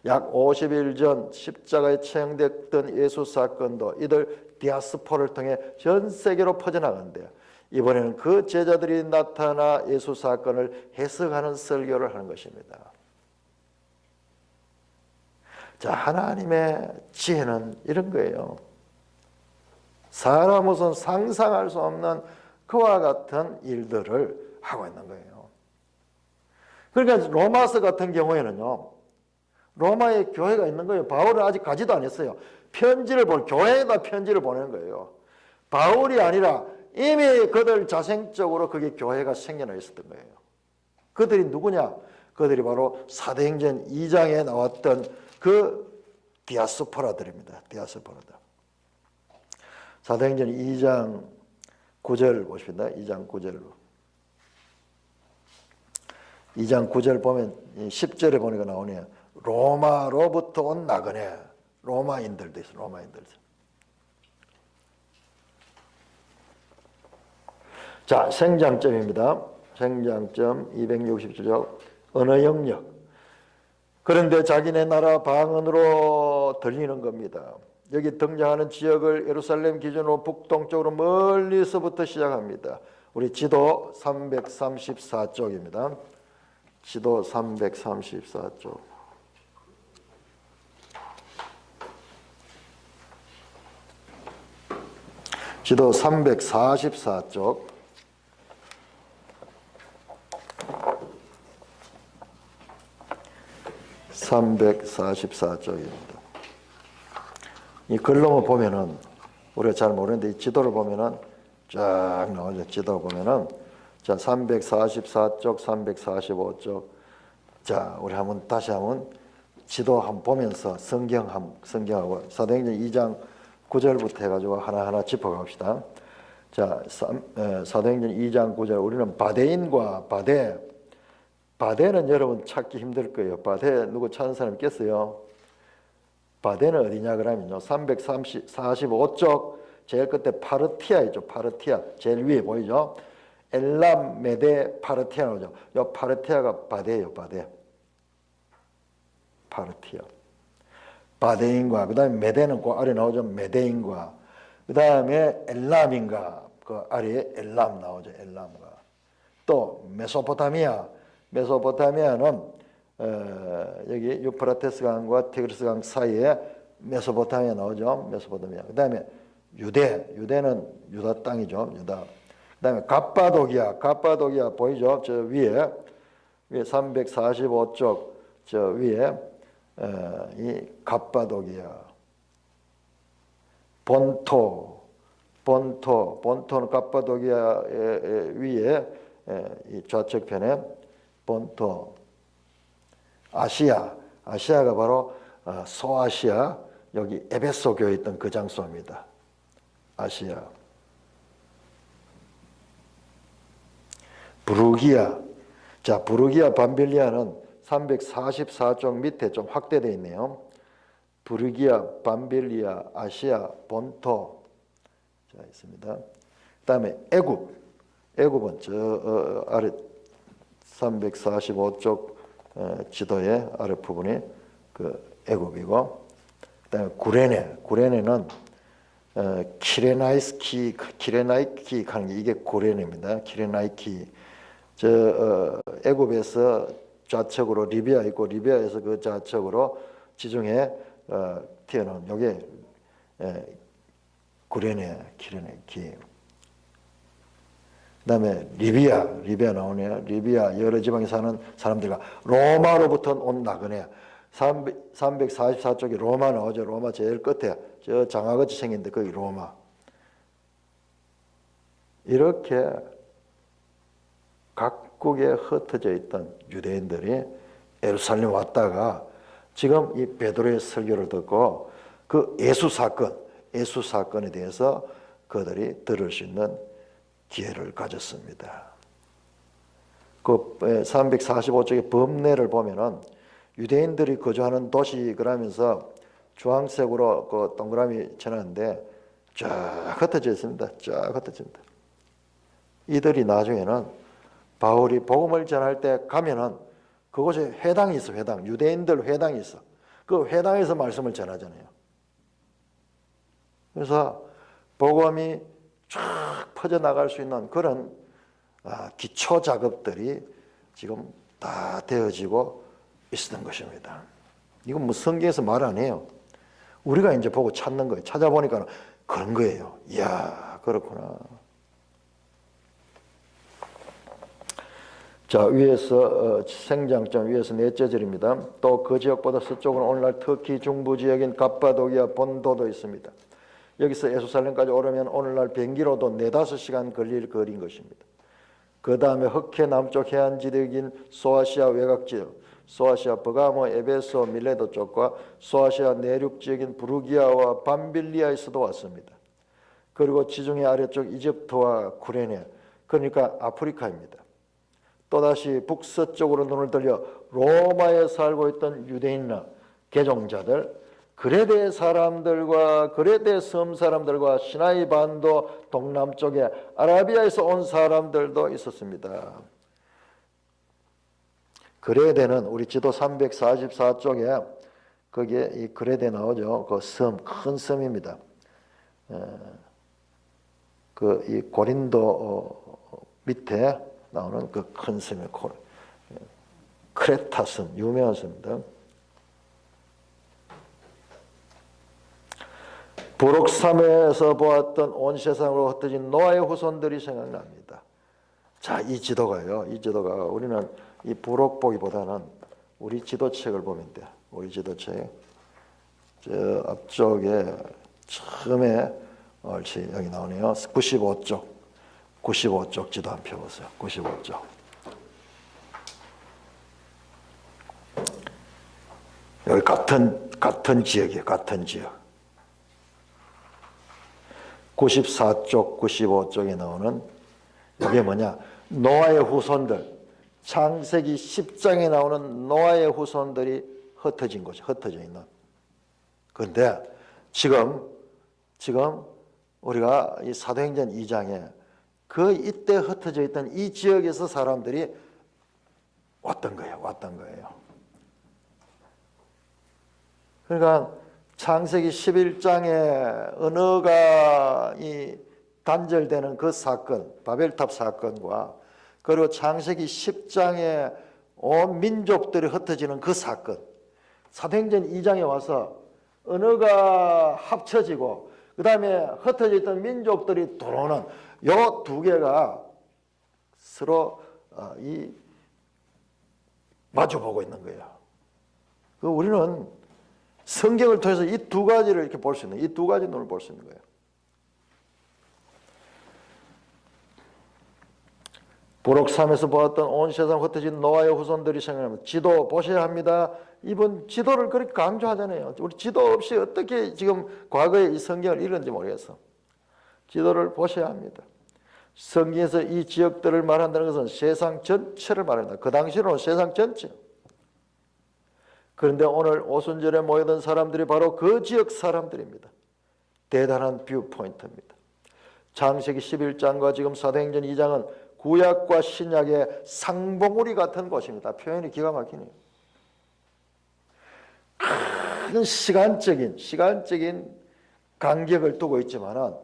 약 50일 전 십자가에 처형됐던 예수 사건도 이들 디아스포를 통해 전 세계로 퍼져나가는데요. 이번에는 그 제자들이 나타나 예수 사건을 해석하는 설교를 하는 것입니다. 자, 하나님의 지혜는 이런 거예요. 사람으로서는 상상할 수 없는 그와 같은 일들을 하고 있는 거예요. 그러니까 로마서 같은 경우에는요, 로마에 교회가 있는 거예요. 바울은 아직 가지도 않았어요. 교회에다 편지를 보내는 거예요. 바울이 아니라 이미 그들 자생적으로 그게 교회가 생겨나 있었던 거예요. 그들이 누구냐? 그들이 바로 사도행전 2장에 나왔던 그 디아스포라들입니다. 디아스포라들. 사도행전 2장 9절 보십니다. 2장 9절로. 2장 9절 보면 10절에 보니까 나오네요. 로마로부터 온 나그네. 로마인들도 있어요. 로마인들. 자, 생장점입니다. 생장점 260쪽. 언어 영역. 그런데 자기네 나라 방언으로 들리는 겁니다. 여기 등장하는 지역을 예루살렘 기준으로 북동쪽으로 멀리서부터 시작합니다. 우리 지도 334쪽입니다. 지도 334쪽. 지도 344쪽. 344쪽입니다. 이 글로만 보면은 우리가 잘 모르는데 이 지도를 보면은 쫙 나오죠. 지도 보면은 자 344쪽, 345쪽. 자 우리 다시 한번 지도 한번 보면서 성경하고 사도행전 2장 9절부터 해가지고 하나하나 짚어갑시다. 자 사도행전 2장 9절 우리는 바데인과 바데는 여러분 찾기 힘들 거예요. 바데 누구 찾는 사람 있겠어요? 바데는 어디냐 그러면요. 345쪽 제일 끝에 파르티아 있죠. 파르티아 제일 위에 보이죠. 엘람 메데 파르티아 나오죠. 이 파르티아가 바데예요. 바데. 파르티아. 바데인과 그다음에 메데는 그 아래 나오죠. 메데인과 그다음에 엘람인가 그 아래에 엘람 나오죠. 엘람과 또 메소포타미아는 여기 유프라테스 강과 티그리스 강 사이에 메소포타미아 나오죠. 메소포타미아. 그다음에 유대는 유다 땅이죠. 유다. 그다음에 갑바도기아 보이죠? 저 위에 345쪽 저 위에 이 갑바도기아. 본토는 갑바도기아 위에 이 좌측편에 본토. 아시아가 바로 소아시아, 여기 에베소 교회에 있던 그 장소입니다. 아시아. 부르기아. 자, 부르기아 밤빌리아는 344쪽 밑에 좀 확대되어 있네요. 부르기아, 밤빌리아, 아시아, 본토. 자, 있습니다. 그다음에 애굽은 저 아래 345쪽 지도의 아랫부분이 그 애굽이고, 그다음에 구레네는 키레나이키 하는 게 이게 구레네입니다. 키레나이키. 저 애굽에서 좌측으로 리비아 있고 리비아에서 그 좌측으로 지중해 튀어나온 요게 구레네, 키레나이키. 그다음에 리비아 나오네요. 리비아 여러 지방에 사는 사람들과 로마로부터 온 나그네. 344쪽이 로마 나오죠. 로마 제일 끝에 저 장아같이 생긴데 거기 로마. 이렇게 각국에 흩어져 있던 유대인들이 예루살렘 왔다가 지금 이 베드로의 설교를 듣고 그 예수 사건에 대해서 그들이 들을 수 있는 기회를 가졌습니다. 그 345쪽의 범례를 보면은 유대인들이 거주하는 도시 그러면서 주황색으로 그 동그라미 쳐놨는데 쫙 흩어져 있습니다. 쫙 흩어집니다. 이들이 나중에는 바울이 복음을 전할 때 가면은 그곳에 회당이 있어. 유대인들 회당이 있어. 그 회당에서 말씀을 전하잖아요. 그래서 복음이 쫙 퍼져나갈 수 있는 그런 기초 작업들이 지금 다 되어지고 있었던 것입니다. 이건 뭐 성경에서 말 안 해요. 우리가 이제 보고 찾는 거예요. 찾아보니까 그런 거예요. 이야, 그렇구나. 자, 위에서 생장점 위에서 넷째 절입니다. 또 그 지역보다 서쪽은 오늘날 터키 중부 지역인 갑바도기아 본도도 있습니다. 여기서 예루살렘까지 오려면 오늘날 비행기로도 4-5시간 걸릴 거리인 것입니다. 그 다음에 흑해 남쪽 해안지대인 소아시아 외곽지역, 소아시아 버가모, 에베소, 밀레도 쪽과 소아시아 내륙 지역인 부르기아와 밤빌리아에서도 왔습니다. 그리고 지중해 아래쪽 이집트와 구레네, 그러니까 아프리카입니다. 또다시 북서쪽으로 눈을 들려 로마에 살고 있던 유대인이나 개종자들, 그레데 사람들과 그레데 섬 사람들과 시나이 반도 동남쪽에 아라비아에서 온 사람들도 있었습니다. 그레데는 우리 지도 344쪽에 거기에 이 그레데 나오죠. 그 섬, 큰 섬입니다. 그 이 고린도 밑에 나오는 그 큰 섬이 크레타 섬, 유명한 섬입니다. 부록섬에서 보았던 온 세상으로 흩어진 노아의 후손들이 생각납니다. 자, 이 지도가요. 이 지도가 우리는 이 부록 보기보다는 우리 지도책을 보면 돼. 우리 지도책. 저 앞쪽에 처음에 옳지, 여기 나오네요. 95쪽 지도 한 펴 보세요. 95쪽. 여기 같은 지역이에요. 같은 지역. 94쪽, 95쪽에 나오는 이게 뭐냐? 노아의 후손들. 창세기 10장에 나오는 노아의 후손들이 흩어진 거죠. 흩어져 있는. 그런데 지금 우리가 이 사도행전 2장에 그 이때 흩어져 있던 이 지역에서 사람들이 왔던 거예요. 그러니까 창세기 11장에 언어가 이 단절되는 그 사건, 바벨탑 사건과 그리고 창세기 10장에 온 민족들이 흩어지는 그 사건, 사도행전 2장에 와서 언어가 합쳐지고 그 다음에 흩어져 있던 민족들이 들어오는 요 두 개가 서로 마주보고 있는 거예요. 우리는 성경을 통해서 이 두 가지를 이렇게 볼 수 있는, 이 두 가지 눈을 볼 수 있는 거예요. 부록섬에서 보았던 온 세상 흩어진 노아의 후손들이 생각나면 지도 보셔야 합니다. 이번 지도를 그렇게 강조하잖아요. 우리 지도 없이 어떻게 지금 과거에 이 성경을 읽었는지 모르겠어. 지도를 보셔야 합니다. 성경에서 이 지역들을 말한다는 것은 세상 전체를 말합니다. 그 당시로는 세상 전체. 그런데 오늘 오순절에 모여든 사람들이 바로 그 지역 사람들입니다. 대단한 뷰 포인트입니다. 창세기 11장과 지금 사도행전 2장은 구약과 신약의 상봉우리 같은 곳입니다. 표현이 기가 막히네요. 큰 시간적인 간격을 두고 있지만은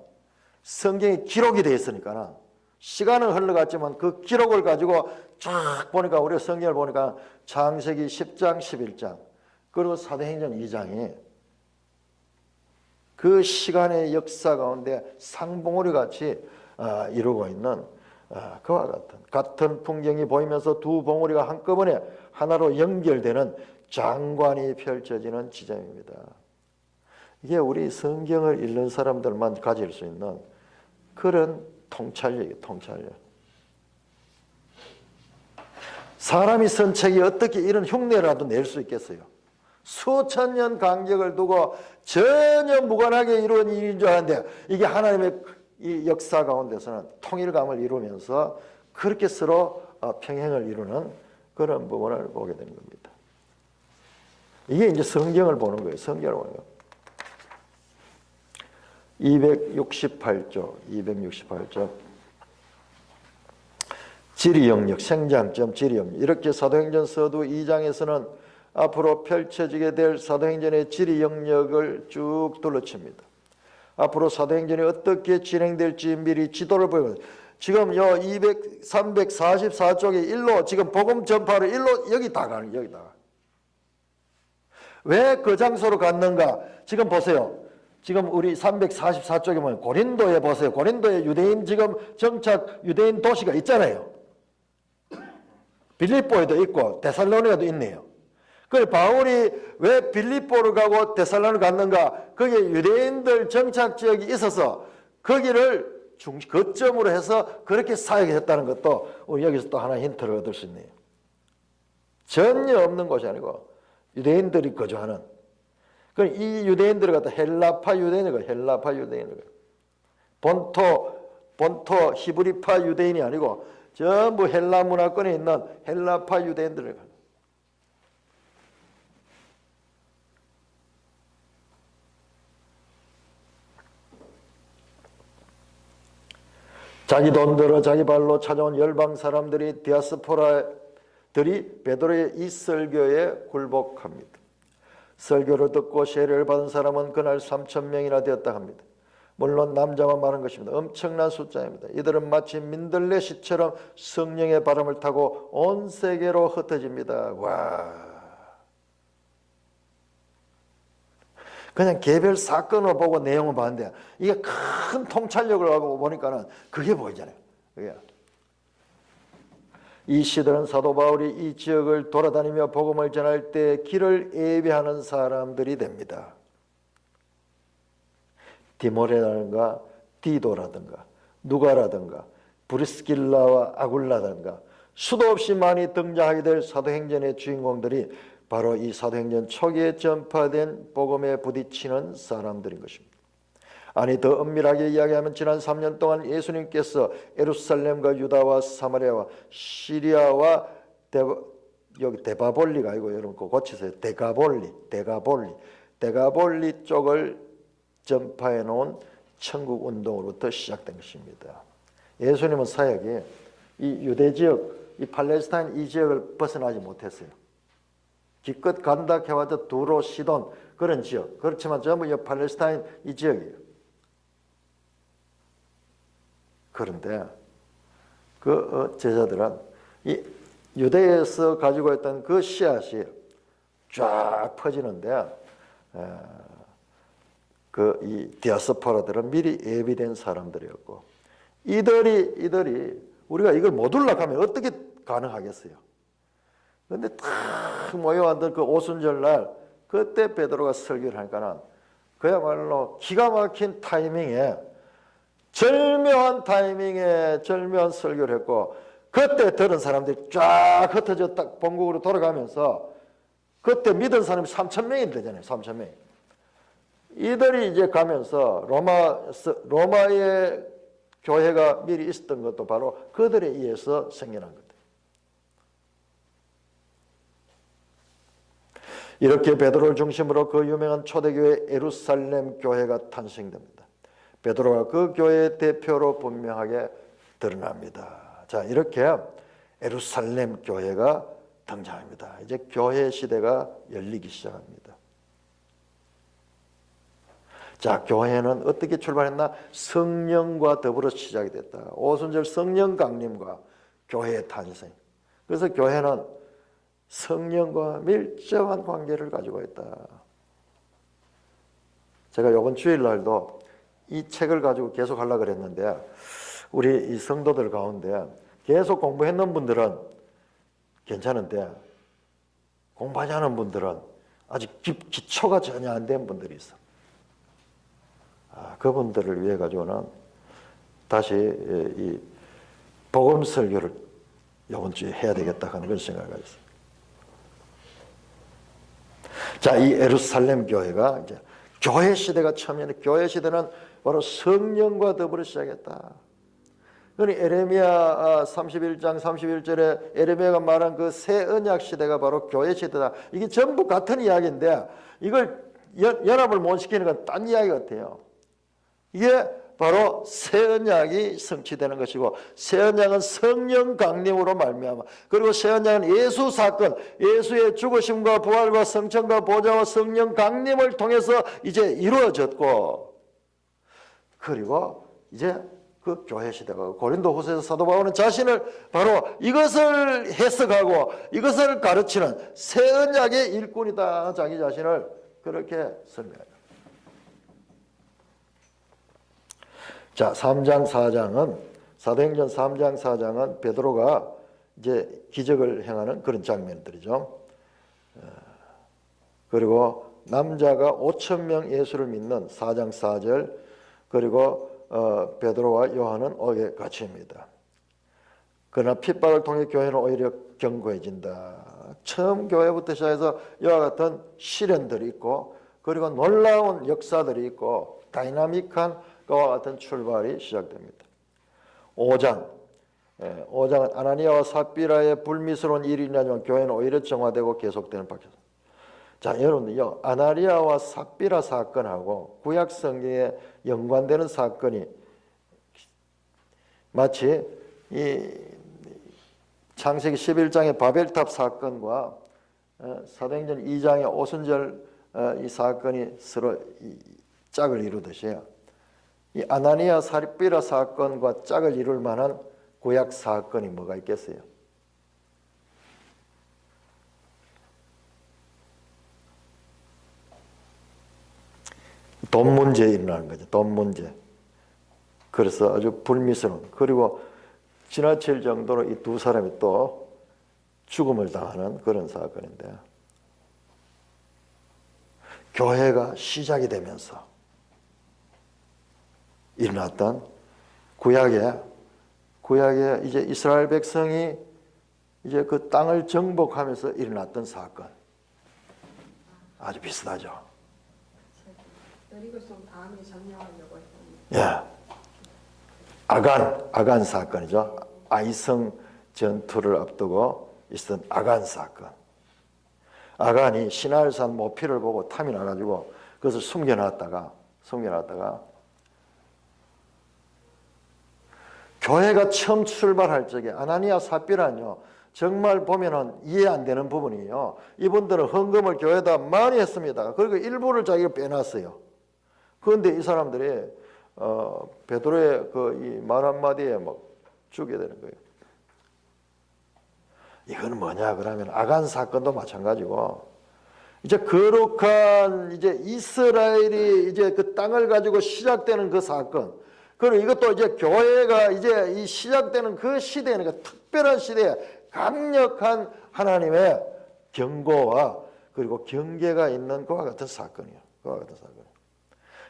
성경이 기록이 되어 있으니까 시간은 흘러갔지만 그 기록을 가지고 쫙 보니까 우리가 성경을 보니까 창세기 10장, 11장 그리고 사도행전 2장이 그 시간의 역사 가운데 상봉우리 같이 이루고 있는 그와 같은 풍경이 보이면서 두 봉우리가 한꺼번에 하나로 연결되는 장관이 펼쳐지는 지점입니다. 이게 우리 성경을 읽는 사람들만 가질 수 있는 그런 통찰력이에요. 통찰력. 사람이 쓴 책이 어떻게 이런 흉내라도 낼 수 있겠어요? 수천 년 간격을 두고 전혀 무관하게 이루어진 일인 줄 아는데 이게 하나님의 이 역사 가운데서는 통일감을 이루면서 그렇게 서로 평행을 이루는 그런 부분을 보게 되는 겁니다. 이게 이제 성경을 보는 거예요. 성경을 보는 거예요. 268쪽 지리 영역, 생장점 지리 영역. 이렇게 사도행전 서두 2장에서는 앞으로 펼쳐지게 될 사도행전의 지리 영역을 쭉 둘러칩니다. 앞으로 사도행전이 어떻게 진행될지 미리 지도를 보여요. 지금 요 344쪽에 일로 지금 복음 전파로 일로 여기 다 가는 여기다가. 왜 그 장소로 갔는가? 지금 보세요. 지금 우리 344쪽에 보면 고린도에 보세요. 고린도에 유대인 지금 정착 유대인 도시가 있잖아요. 빌립보에도 있고 데살로니가도 있네요. 그래 바울이 왜 빌립보를 가고 데살로니가를 갔는가? 거기에 유대인들 정착 지역이 있어서 거기를 거점으로 해서 그렇게 사역했다는 것도 우리 여기서 또 하나 힌트를 얻을 수 있네요. 전혀 없는 곳이 아니고 유대인들이 거주하는. 그럼 이 유대인들을 갖다 헬라파 유대인이고 헬라파 유대인이고 본토 히브리파 유대인이 아니고 전부 헬라 문화권에 있는 헬라파 유대인들을 갖다. 자기 돈 들어 자기 발로 찾아온 열방 사람들이 디아스포라들이 베드로의 이 설교에 굴복합니다. 설교를 듣고 세례를 받은 사람은 그날 3,000명이나 되었다 합니다. 물론 남자만 많은 것입니다. 엄청난 숫자입니다. 이들은 마치 민들레 씨처럼 성령의 바람을 타고 온 세계로 흩어집니다. 와, 그냥 개별 사건을 보고 내용을 봤는데 이게 큰 통찰력을 하고 보니까는 그게 보이잖아요. 그게. 이 시들은 사도 바울이 이 지역을 돌아다니며 복음을 전할 때 길을 예비하는 사람들이 됩니다. 디모레라든가 디도라든가 누가라든가 브리스길라와 아굴라든가 수도 없이 많이 등장하게 될 사도행전의 주인공들이 바로 이 사도행전 초기에 전파된 복음에 부딪히는 사람들인 것입니다. 아니 더 엄밀하게 이야기하면 지난 3년 동안 예수님께서 예루살렘과 유다와 사마리아와 시리아와 여기 데바볼리가 아니고 여러분 그거 고치세요. 데가볼리 쪽을 전파해 놓은 천국 운동으로부터 시작된 것입니다. 예수님은 사역이 이 유대 지역, 이 팔레스타인 이 지역을 벗어나지 못했어요. 기껏 간다 해와도 두로 시돈 그런 지역, 그렇지만 전부 이 팔레스타인 이 지역이에요. 그런데 그 제자들은 이 유대에서 가지고 있던 그 씨앗이 쫙 퍼지는데 그 이 디아스포라들은 미리 예비된 사람들이었고 이들이 우리가 이걸 못 올라가면 어떻게 가능하겠어요? 그런데 탁 모여앉은 그 오순절날 그때 베드로가 설교를 하니까는 그야말로 기가 막힌 타이밍에 절묘한 설교를 했고 그때 들은 사람들이 쫙 흩어져 딱 본국으로 돌아가면서 그때 믿은 사람이 3,000명이 되잖아요. 3,000명이. 이들이 이제 가면서 로마의 교회가 미리 있었던 것도 바로 그들에 의해서 생겨난 것. 이렇게 베드로를 중심으로 그 유명한 초대교회 예루살렘 교회가 탄생됩니다. 베드로가 그 교회의 대표로 분명하게 드러납니다. 자, 이렇게 예루살렘 교회가 등장합니다. 이제 교회 시대가 열리기 시작합니다. 자, 교회는 어떻게 출발했나? 성령과 더불어 시작이 됐다. 오순절 성령 강림과 교회의 탄생. 그래서 교회는 성령과 밀접한 관계를 가지고 있다. 제가 이번 주일날도 이 책을 가지고 계속 하려고 그랬는데 우리 이 성도들 가운데 계속 공부했는 분들은 괜찮은데 공부하지 않은 분들은 아직 기초가 전혀 안 된 분들이 있어. 그분들을 위해 가지고는 다시 이 복음 설교를 이번 주에 해야 되겠다 하는 그런 생각을 가졌어요. 자, 이 예루살렘 교회가 이제 교회 시대가 처음이었는데 교회 시대는 바로 성령과 더불어 시작했다. 그러니 에레미야 31장 31절에 에레미야가 말한 그 새 언약 시대가 바로 교회 시대다. 이게 전부 같은 이야기인데 이걸 연합을 못 시키는 건 딴 이야기 같아요. 이게 바로 새 언약이 성취되는 것이고 새 언약은 성령 강림으로 말미암아 그리고 새 언약은 예수 사건, 예수의 죽으심과 부활과 성천과 보좌와 성령 강림을 통해서 이제 이루어졌고 그리고 이제 그 교회 시대가 고린도후서에서 사도 바울은 자신을 바로 이것을 해석하고 이것을 가르치는 새 언약의 일꾼이다 자기 자신을 그렇게 설명해요. 자, 3장 4장은 사도행전 3장 4장은 베드로가 이제 기적을 행하는 그런 장면들이죠. 그리고 남자가 5,000명 예수를 믿는 4장 4절, 그리고 베드로와 요한은 옥에 갇힙니다. 그러나 핍박을 통해 교회는 오히려 견고해진다. 처음 교회부터 시작해서 이와 같은 시련들이 있고, 그리고 놀라운 역사들이 있고, 다이나믹한 그와 같은 출발이 시작됩니다. 5장은 아나니아와 삽비라의 불미스러운 일이 일어나지만 교회는 오히려 정화되고 계속되는 박해입니다. 자, 여러분들요, 아나니아와 삽비라 사건하고 구약 성경에 연관되는 사건이 마치 이 창세기 11장의 바벨탑 사건과 사도행전 2장의 오순절 이 사건이 서로 짝을 이루듯이 이 아나니아 삽비라 사건과 짝을 이룰 만한 구약 사건이 뭐가 있겠어요? 돈 문제에 일어나는 거죠. 돈 문제. 그래서 아주 불미스러운, 그리고 지나칠 정도로 이 두 사람이 또 죽음을 당하는 그런 사건인데, 교회가 시작이 되면서 일어났던 구약에 이제 이스라엘 백성이 이제 그 땅을 정복하면서 일어났던 사건, 아주 비슷하죠. 여리고성 다음에 점령하려고 했던. 예, 아간 사건이죠. 아이성 전투를 앞두고 있었던 아간 사건. 아간이 시나일산 모피를 보고 탐이 나가지고 그것을 숨겨놨다가 교회가 처음 출발할 적에 아나니아 삽비라는요, 정말 보면은 이해 안 되는 부분이에요. 이분들은 헌금을 교회에다 많이 했습니다. 그리고 일부를 자기가 빼놨어요. 그런데 이 사람들이 베드로의 그 이 말 한마디에 막 죽게 되는 거예요. 이건 뭐냐 그러면 아간 사건도 마찬가지고, 이제 거룩한 이제 이스라엘이 이제 그 땅을 가지고 시작되는 그 사건, 그리고 이것도 이제 교회가 이제 이 시작되는 그 시대에는 그 특별한 시대에 강력한 하나님의 경고와 그리고 경계가 있는 그와 같은 사건이에요. 그와 같은 사건.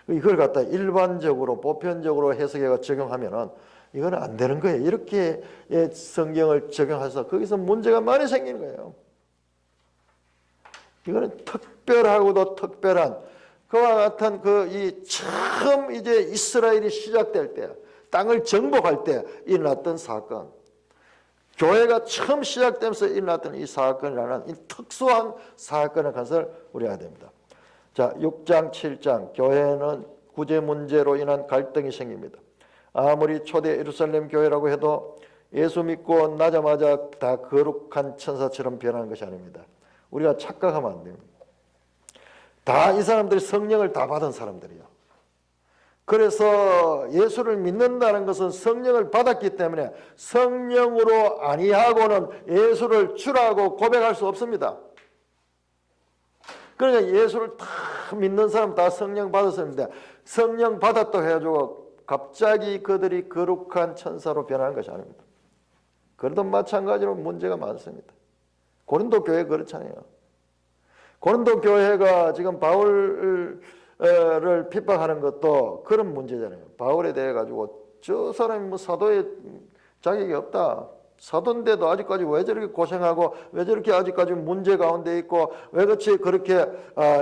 이걸 갖다 일반적으로 보편적으로 해석해서 적용하면은 이건 안 되는 거예요. 이렇게 성경을 적용해서 거기서 문제가 많이 생기는 거예요. 이거는 특별하고도 특별한 그와 같은 그 이 처음 이제 이스라엘이 시작될 때, 땅을 정복할 때 일어났던 사건, 교회가 처음 시작되면서 일어났던 이 사건이라는 이 특수한 사건의 것을 우리가 됩니다. 자, 6장, 7장, 교회는 구제 문제로 인한 갈등이 생깁니다. 아무리 초대 예루살렘 교회라고 해도 예수 믿고 나자마자 다 거룩한 천사처럼 변하는 것이 아닙니다. 우리가 착각하면 안 됩니다. 다 이 사람들이 성령을 다 받은 사람들이에요. 그래서 예수를 믿는다는 것은 성령을 받았기 때문에 성령으로 아니하고는 예수를 주라고 고백할 수 없습니다. 그러니까 예수를 다 믿는 사람 다 성령 받았습니다. 성령 받았다고 해가지고 갑자기 그들이 거룩한 천사로 변하는 것이 아닙니다. 그래도 마찬가지로 문제가 많습니다. 고린도 교회 그렇잖아요. 고린도 교회가 지금 바울을 핍박하는 것도 그런 문제잖아요. 바울에 대해 가지고 저 사람이 뭐 사도의 자격이 없다. 사도인데도 아직까지 왜 저렇게 고생하고 왜 저렇게 아직까지 문제 가운데 있고 왜 그렇게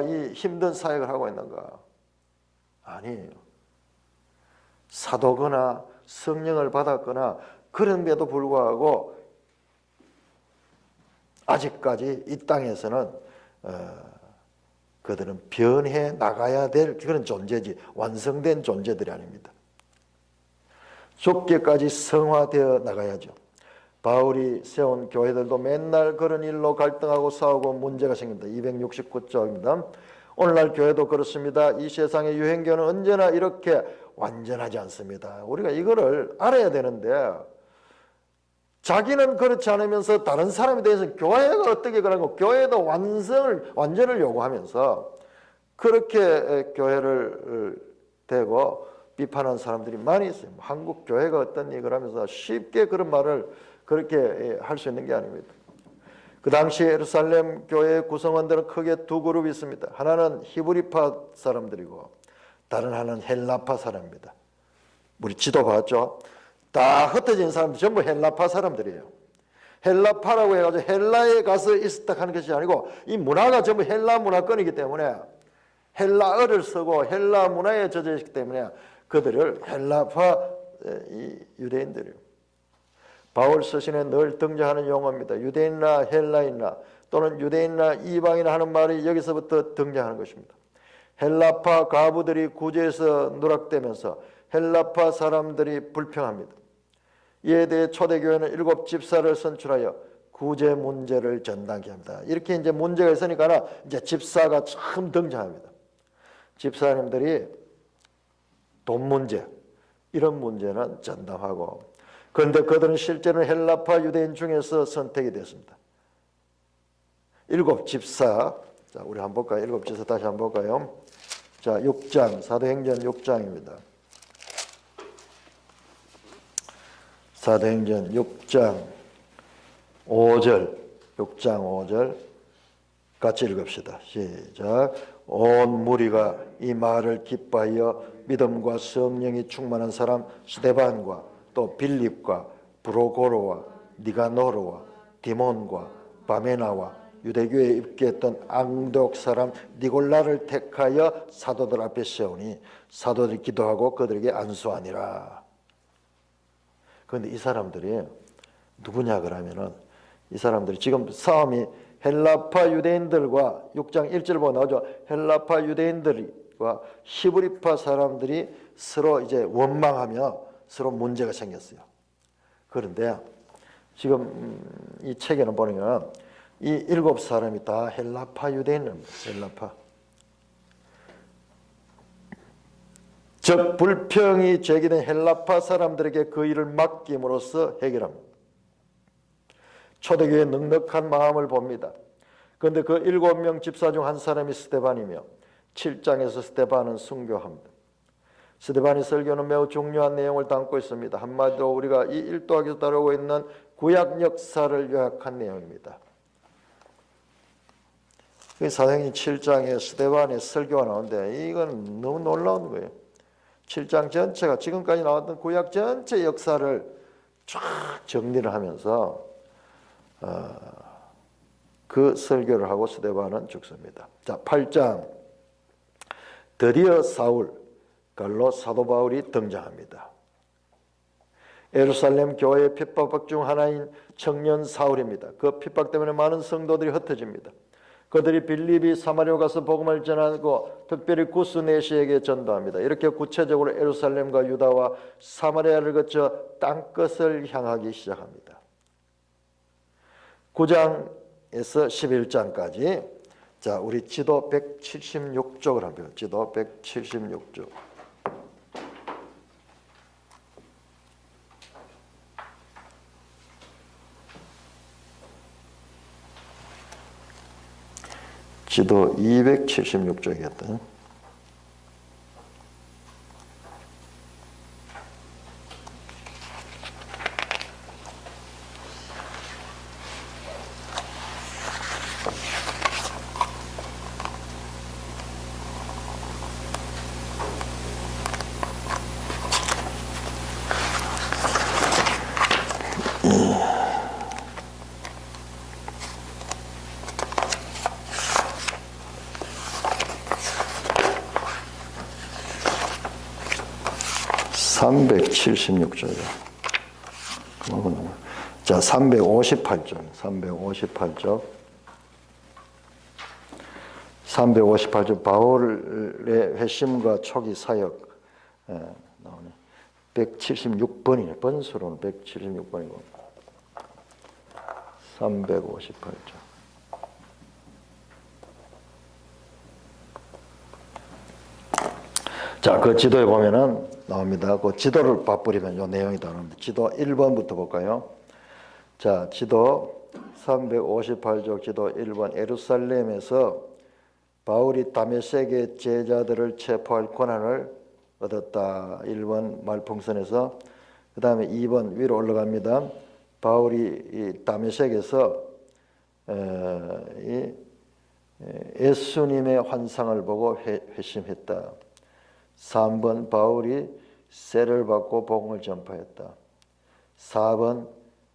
이 힘든 사역을 하고 있는가? 아니에요. 사도거나 성령을 받았거나 그런데도 불구하고 아직까지 이 땅에서는 그들은 변해 나가야 될 그런 존재지 완성된 존재들이 아닙니다. 좁게까지 성화되어 나가야죠. 바울이 세운 교회들도 맨날 그런 일로 갈등하고 싸우고 문제가 생깁니다. 269쪽입니다. 오늘날 교회도 그렇습니다. 이 세상의 유행교는 언제나 이렇게 완전하지 않습니다. 우리가 이거를 알아야 되는데 자기는 그렇지 않으면서 다른 사람에 대해서 교회가 어떻게 그러고 교회도 완전을 요구하면서 그렇게 교회를 대고 비판하는 사람들이 많이 있어요. 한국 교회가 어떤 얘기를 하면서 쉽게 그런 말을 그렇게 할 수 있는 게 아닙니다. 그 당시 예루살렘 교회 구성원들은 크게 두 그룹이 있습니다. 하나는 히브리파 사람들이고 다른 하나는 헬라파 사람입니다. 우리 지도 봤죠? 다 흩어진 사람들 전부 헬라파 사람들이에요. 헬라파라고 해가지고 헬라에 가서 있었다 하는 것이 아니고 이 문화가 전부 헬라 문화권이기 때문에 헬라어를 쓰고 헬라 문화에 젖어 있기 때문에 그들을 헬라파 유대인들이에요. 바울 서신에 늘 등장하는 용어입니다. 유대인이나 헬라인이나 또는 유대인이나 이방인이나 하는 말이 여기서부터 등장하는 것입니다. 헬라파 과부들이 구제에서 누락되면서 헬라파 사람들이 불평합니다. 이에 대해 초대교회는 7 집사를 선출하여 구제 문제를 전담케 합니다. 이렇게 이제 문제가 있으니까 이제 집사가 처음 등장합니다. 집사님들이 돈 문제 이런 문제는 전담하고, 그런데 그들은 실제로는 헬라파 유대인 중에서 선택이 됐습니다. 7 집사, 자 우리 한번 볼까요? 7 집사 다시 한번 볼까요? 자 6장 사도행전 6장입니다. 사도행전 6장 5절 6장 5절 같이 읽읍시다. 시작. 온 무리가 이 말을 기뻐하여 믿음과 성령이 충만한 사람 스데반과 또 빌립과 브로고로와 니가노르와 디몬과 바메나와 유대교에 입교했던 앙독 사람 니골라를 택하여 사도들 앞에 세우니 사도들이 기도하고 그들에게 안수하니라. 그런데 이 사람들이 누구냐 그러면은 이 사람들이 지금 싸움이 헬라파 유대인들과 6장 1절 보면 나오죠. 헬라파 유대인들과 히브리파 사람들이 서로 이제 원망하며 서로 문제가 생겼어요. 그런데 지금 이 책에는 보면 이 7 사람이 다 헬라파 유대인입니다. 헬라파. 즉 불평이 제기된 헬라파 사람들에게 그 일을 맡김으로써 해결합니다. 초대교회의 넉넉한 마음을 봅니다. 그런데 그 7명 집사 중 한 사람이 스데반이며 7장에서 스데반은 순교합니다. 스데반의 설교는 매우 중요한 내용을 담고 있습니다. 한마디로 우리가 이 일도학에서 다루고 있는 구약 역사를 요약한 내용입니다. 사도행전 7장에 스데반의 설교가 나오는데 이건 너무 놀라운 거예요. 7장 전체가 지금까지 나왔던 구약 전체 역사를 쫙 정리를 하면서 그 설교를 하고 스데반은 죽습니다. 자, 8장 드디어 사울, 갈로 사도 바울이 등장합니다. 예루살렘 교회의 핍박 중 하나인 청년 사울입니다. 그 핍박 때문에 많은 성도들이 흩어집니다. 그들이 빌립이 사마리아 가서 복음을 전하고 특별히 구스 내시에게 전도합니다. 이렇게 구체적으로 예루살렘과 유다와 사마리아를 거쳐 땅끝을 향하기 시작합니다. 9장에서 11장까지 자 우리 지도 176쪽을 한번 지도 176쪽. 지도 276쪽이었다. 자, 358쪽 바울의 회심과 초기 사역 나오네. 176번이네. 번수로는 176번이고 358쪽. 자, 그 지도에 보면은 나옵니다. 그 지도를 봐버리면 요 내용이 다 나옵니다. 지도 1번부터 볼까요? 자, 지도 358쪽 지도 1번. 예루살렘에서 바울이 다메섹의 제자들을 체포할 권한을 얻었다. 1번 말풍선에서. 그 다음에 2번 위로 올라갑니다. 바울이 이 다메섹에서 예수님의 환상을 보고 회심했다. 3번 바울이 세를 받고 복음을 전파했다. 4번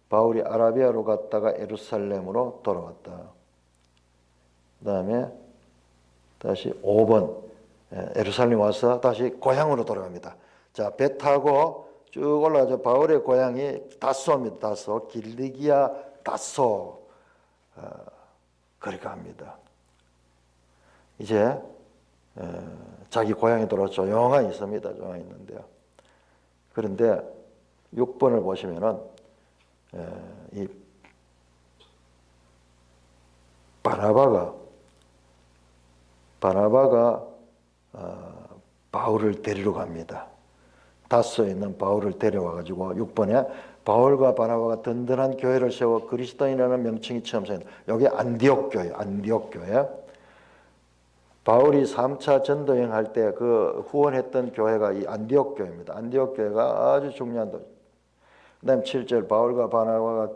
바울이 아라비아로 갔다가 예루살렘으로 돌아왔다. 그 다음에 다시 5번 예루살렘 와서 다시 고향으로 돌아갑니다. 자, 배 타고 쭉 올라가죠. 바울의 고향이 다소입니다. 다소, 길리기아 다소 거리 갑니다. 이제 자기 고향에 돌아 조용히 있습니다. 조용히 있는데요. 그런데 6번을 보시면은 이 바나바가 바울을 데리러 갑니다. 다소에 있는 바울을 데려와 가지고 6번에 바울과 바나바가 든든한 교회를 세워 그리스도인이라는 명칭이 처음 생긴 여기 안디옥 교회, 안디옥 교회. 바울이 3차 전도 여행할 때 그 후원했던 교회가 이 안디옥 교회입니다. 안디옥 교회가 아주 중요한 도. 그다음 7절 바울과 바나바가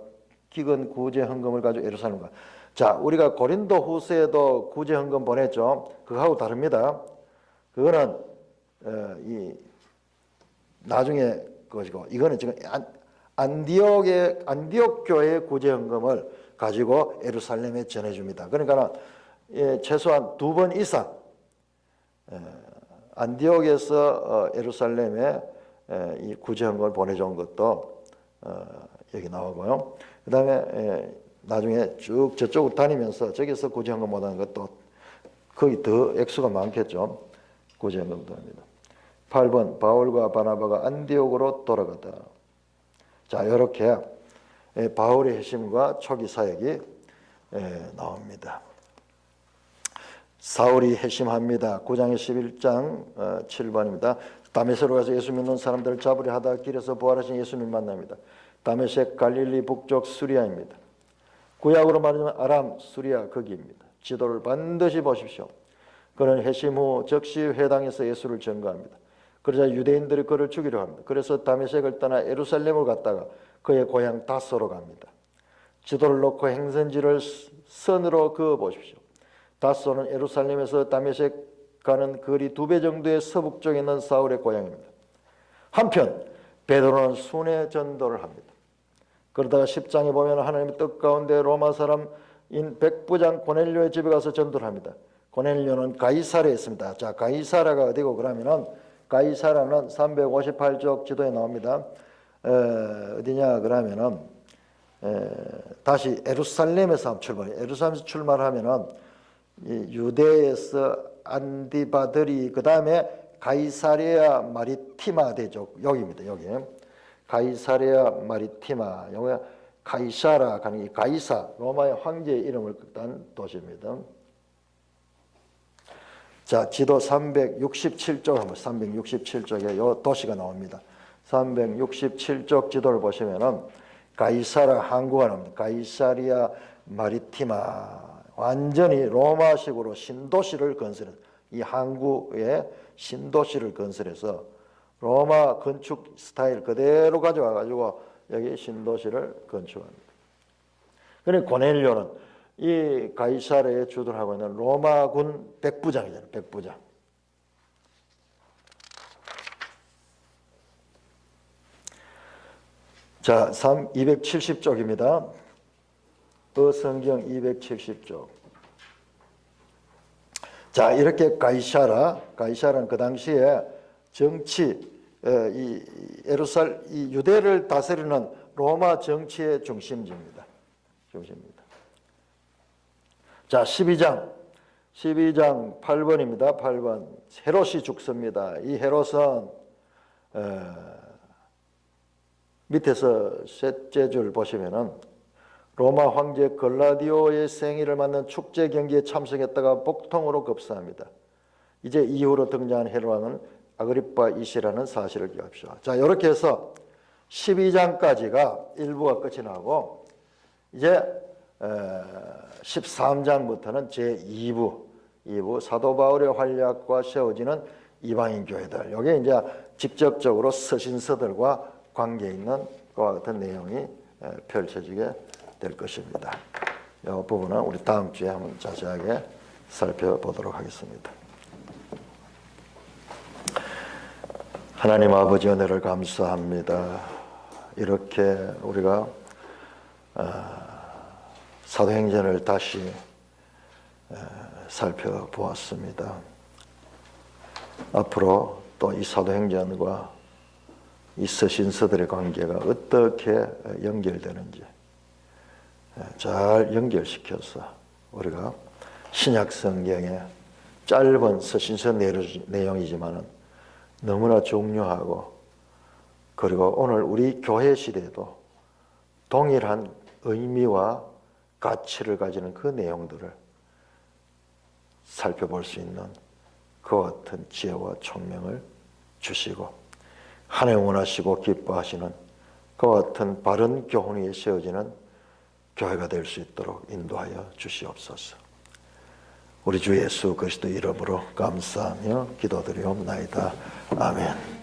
기근 구제 헌금을 가지고 예루살렘 가. 자, 우리가 고린도 후서에도 구제 헌금 보냈죠. 그거하고 다릅니다. 그거는 이 나중에 것이고 이거는 지금 안디옥 교회의 구제 헌금을 가지고 예루살렘에 전해줍니다. 그러니까 최소한 2번 이상 안디옥에서 예루살렘에 이 구제 헌금을 보내준 것도 여기 나오고요. 그 다음에 나중에 쭉 저쪽으로 다니면서 저기서 구제 헌금 못하는 것도 거기 더 액수가 많겠죠. 구제 헌금도 합니다. 8번 바울과 바나바가 안디옥으로 돌아가다. 자, 이렇게 바울의 회심과 초기 사역이 나옵니다. 사울이 회심합니다. 9장의 11장 7번입니다. 다메섹으로 가서 예수 믿는 사람들을 잡으려 하다가 길에서 부활하신 예수님 만납니다. 다메섹 갈릴리 북쪽 수리아입니다. 구약으로 말하면 아람 수리아 거기입니다. 지도를 반드시 보십시오. 그는 회심 후 즉시 회당에서 예수를 전거합니다. 그러자 유대인들이 그를 죽이려 합니다. 그래서 다메섹을 떠나 예루살렘을 갔다가 그의 고향 다소로 갑니다. 지도를 놓고 행선지를 선으로 그어 보십시오. 다소는 예루살렘에서 다메섹 가는 거리 2배 정도의 서북쪽에 있는 사울의 고향입니다. 한편 베드로는 순회 전도를 합니다. 그러다가 10장에 보면 하나님의 뜻 가운데 로마 사람인 백부장 고넬료의 집에 가서 전도를 합니다. 고넬료는 가이사랴에 있습니다. 자, 가이사랴가 어디고 그러면은 가이사랴는 358쪽 지도에 나옵니다. 어디냐 그러면은 다시 예루살렘에서 출발해요. 예루살렘에서 출발하면은 유대에서 안디바들이 그 다음에 가이사랴 마리티마 대죠. 여기입니다. 여기 가이사랴 마리티마. 여기 가이사라 가는 이 가이사 로마의 황제의 이름을 딴 도시입니다. 자, 지도 367쪽 한번 367쪽에 요 도시가 나옵니다. 367쪽 지도를 보시면은 가이사라 항구가 나옵니다. 가이사리아 마리티마. 완전히 로마식으로 신도시를 건설해서 이 항구에 신도시를 건설해서 로마 건축 스타일 그대로 가져와 가지고 여기 신도시를 건축합니다. 그런데 고넬료는 이 가이사랴에 주둔을 하고 있는 로마군 백부장이잖아요. 백부장. 자, 270쪽입니다. 성경 270쪽. 자, 이렇게 가이사라는 그 당시에 정치, 이 유대를 다스리는 로마 정치의 중심지입니다. 중심입니다. 자, 12장 8번입니다. 8번. 헤롯이 죽습니다. 이 헤롯은 밑에서 셋째 줄 보시면은 로마 황제 글라디오의 생일을 맞는 축제 경기에 참석했다가 복통으로 급사합니다. 이제 이후로 등장한 헤롯 왕은 아그리파 2세라는 사실을 기억합시다. 자, 이렇게 해서 12장까지가 일부가 끝이 나고 이제 13장부터는 제2부 사도 바울의 활약과 세워지는 이방인 교회들. 이게 이제 직접적으로 서신서들과 관계 있는 그와 같은 내용이 펼쳐지게 될 것입니다. 이 부분은 우리 다음 주에 한번 자세하게 살펴보도록 하겠습니다. 하나님 아버지 은혜를 감사합니다. 이렇게 우리가 사도행전을 다시 살펴보았습니다. 앞으로 또 이 사도행전과 이 서신서들의 관계가 어떻게 연결되는지 잘 연결시켜서 우리가 신약 성경의 짧은 서신서 내용이지만은 너무나 중요하고 그리고 오늘 우리 교회 시대에도 동일한 의미와 가치를 가지는 그 내용들을 살펴볼 수 있는 그와 같은 지혜와 총명을 주시고 하나님 원하시고 기뻐하시는 그와 같은 바른 교훈 위에 세워지는 교회가 될 수 있도록 인도하여 주시옵소서. 우리 주 예수 그리스도 이름으로 감사하며 기도드리옵나이다. 아멘.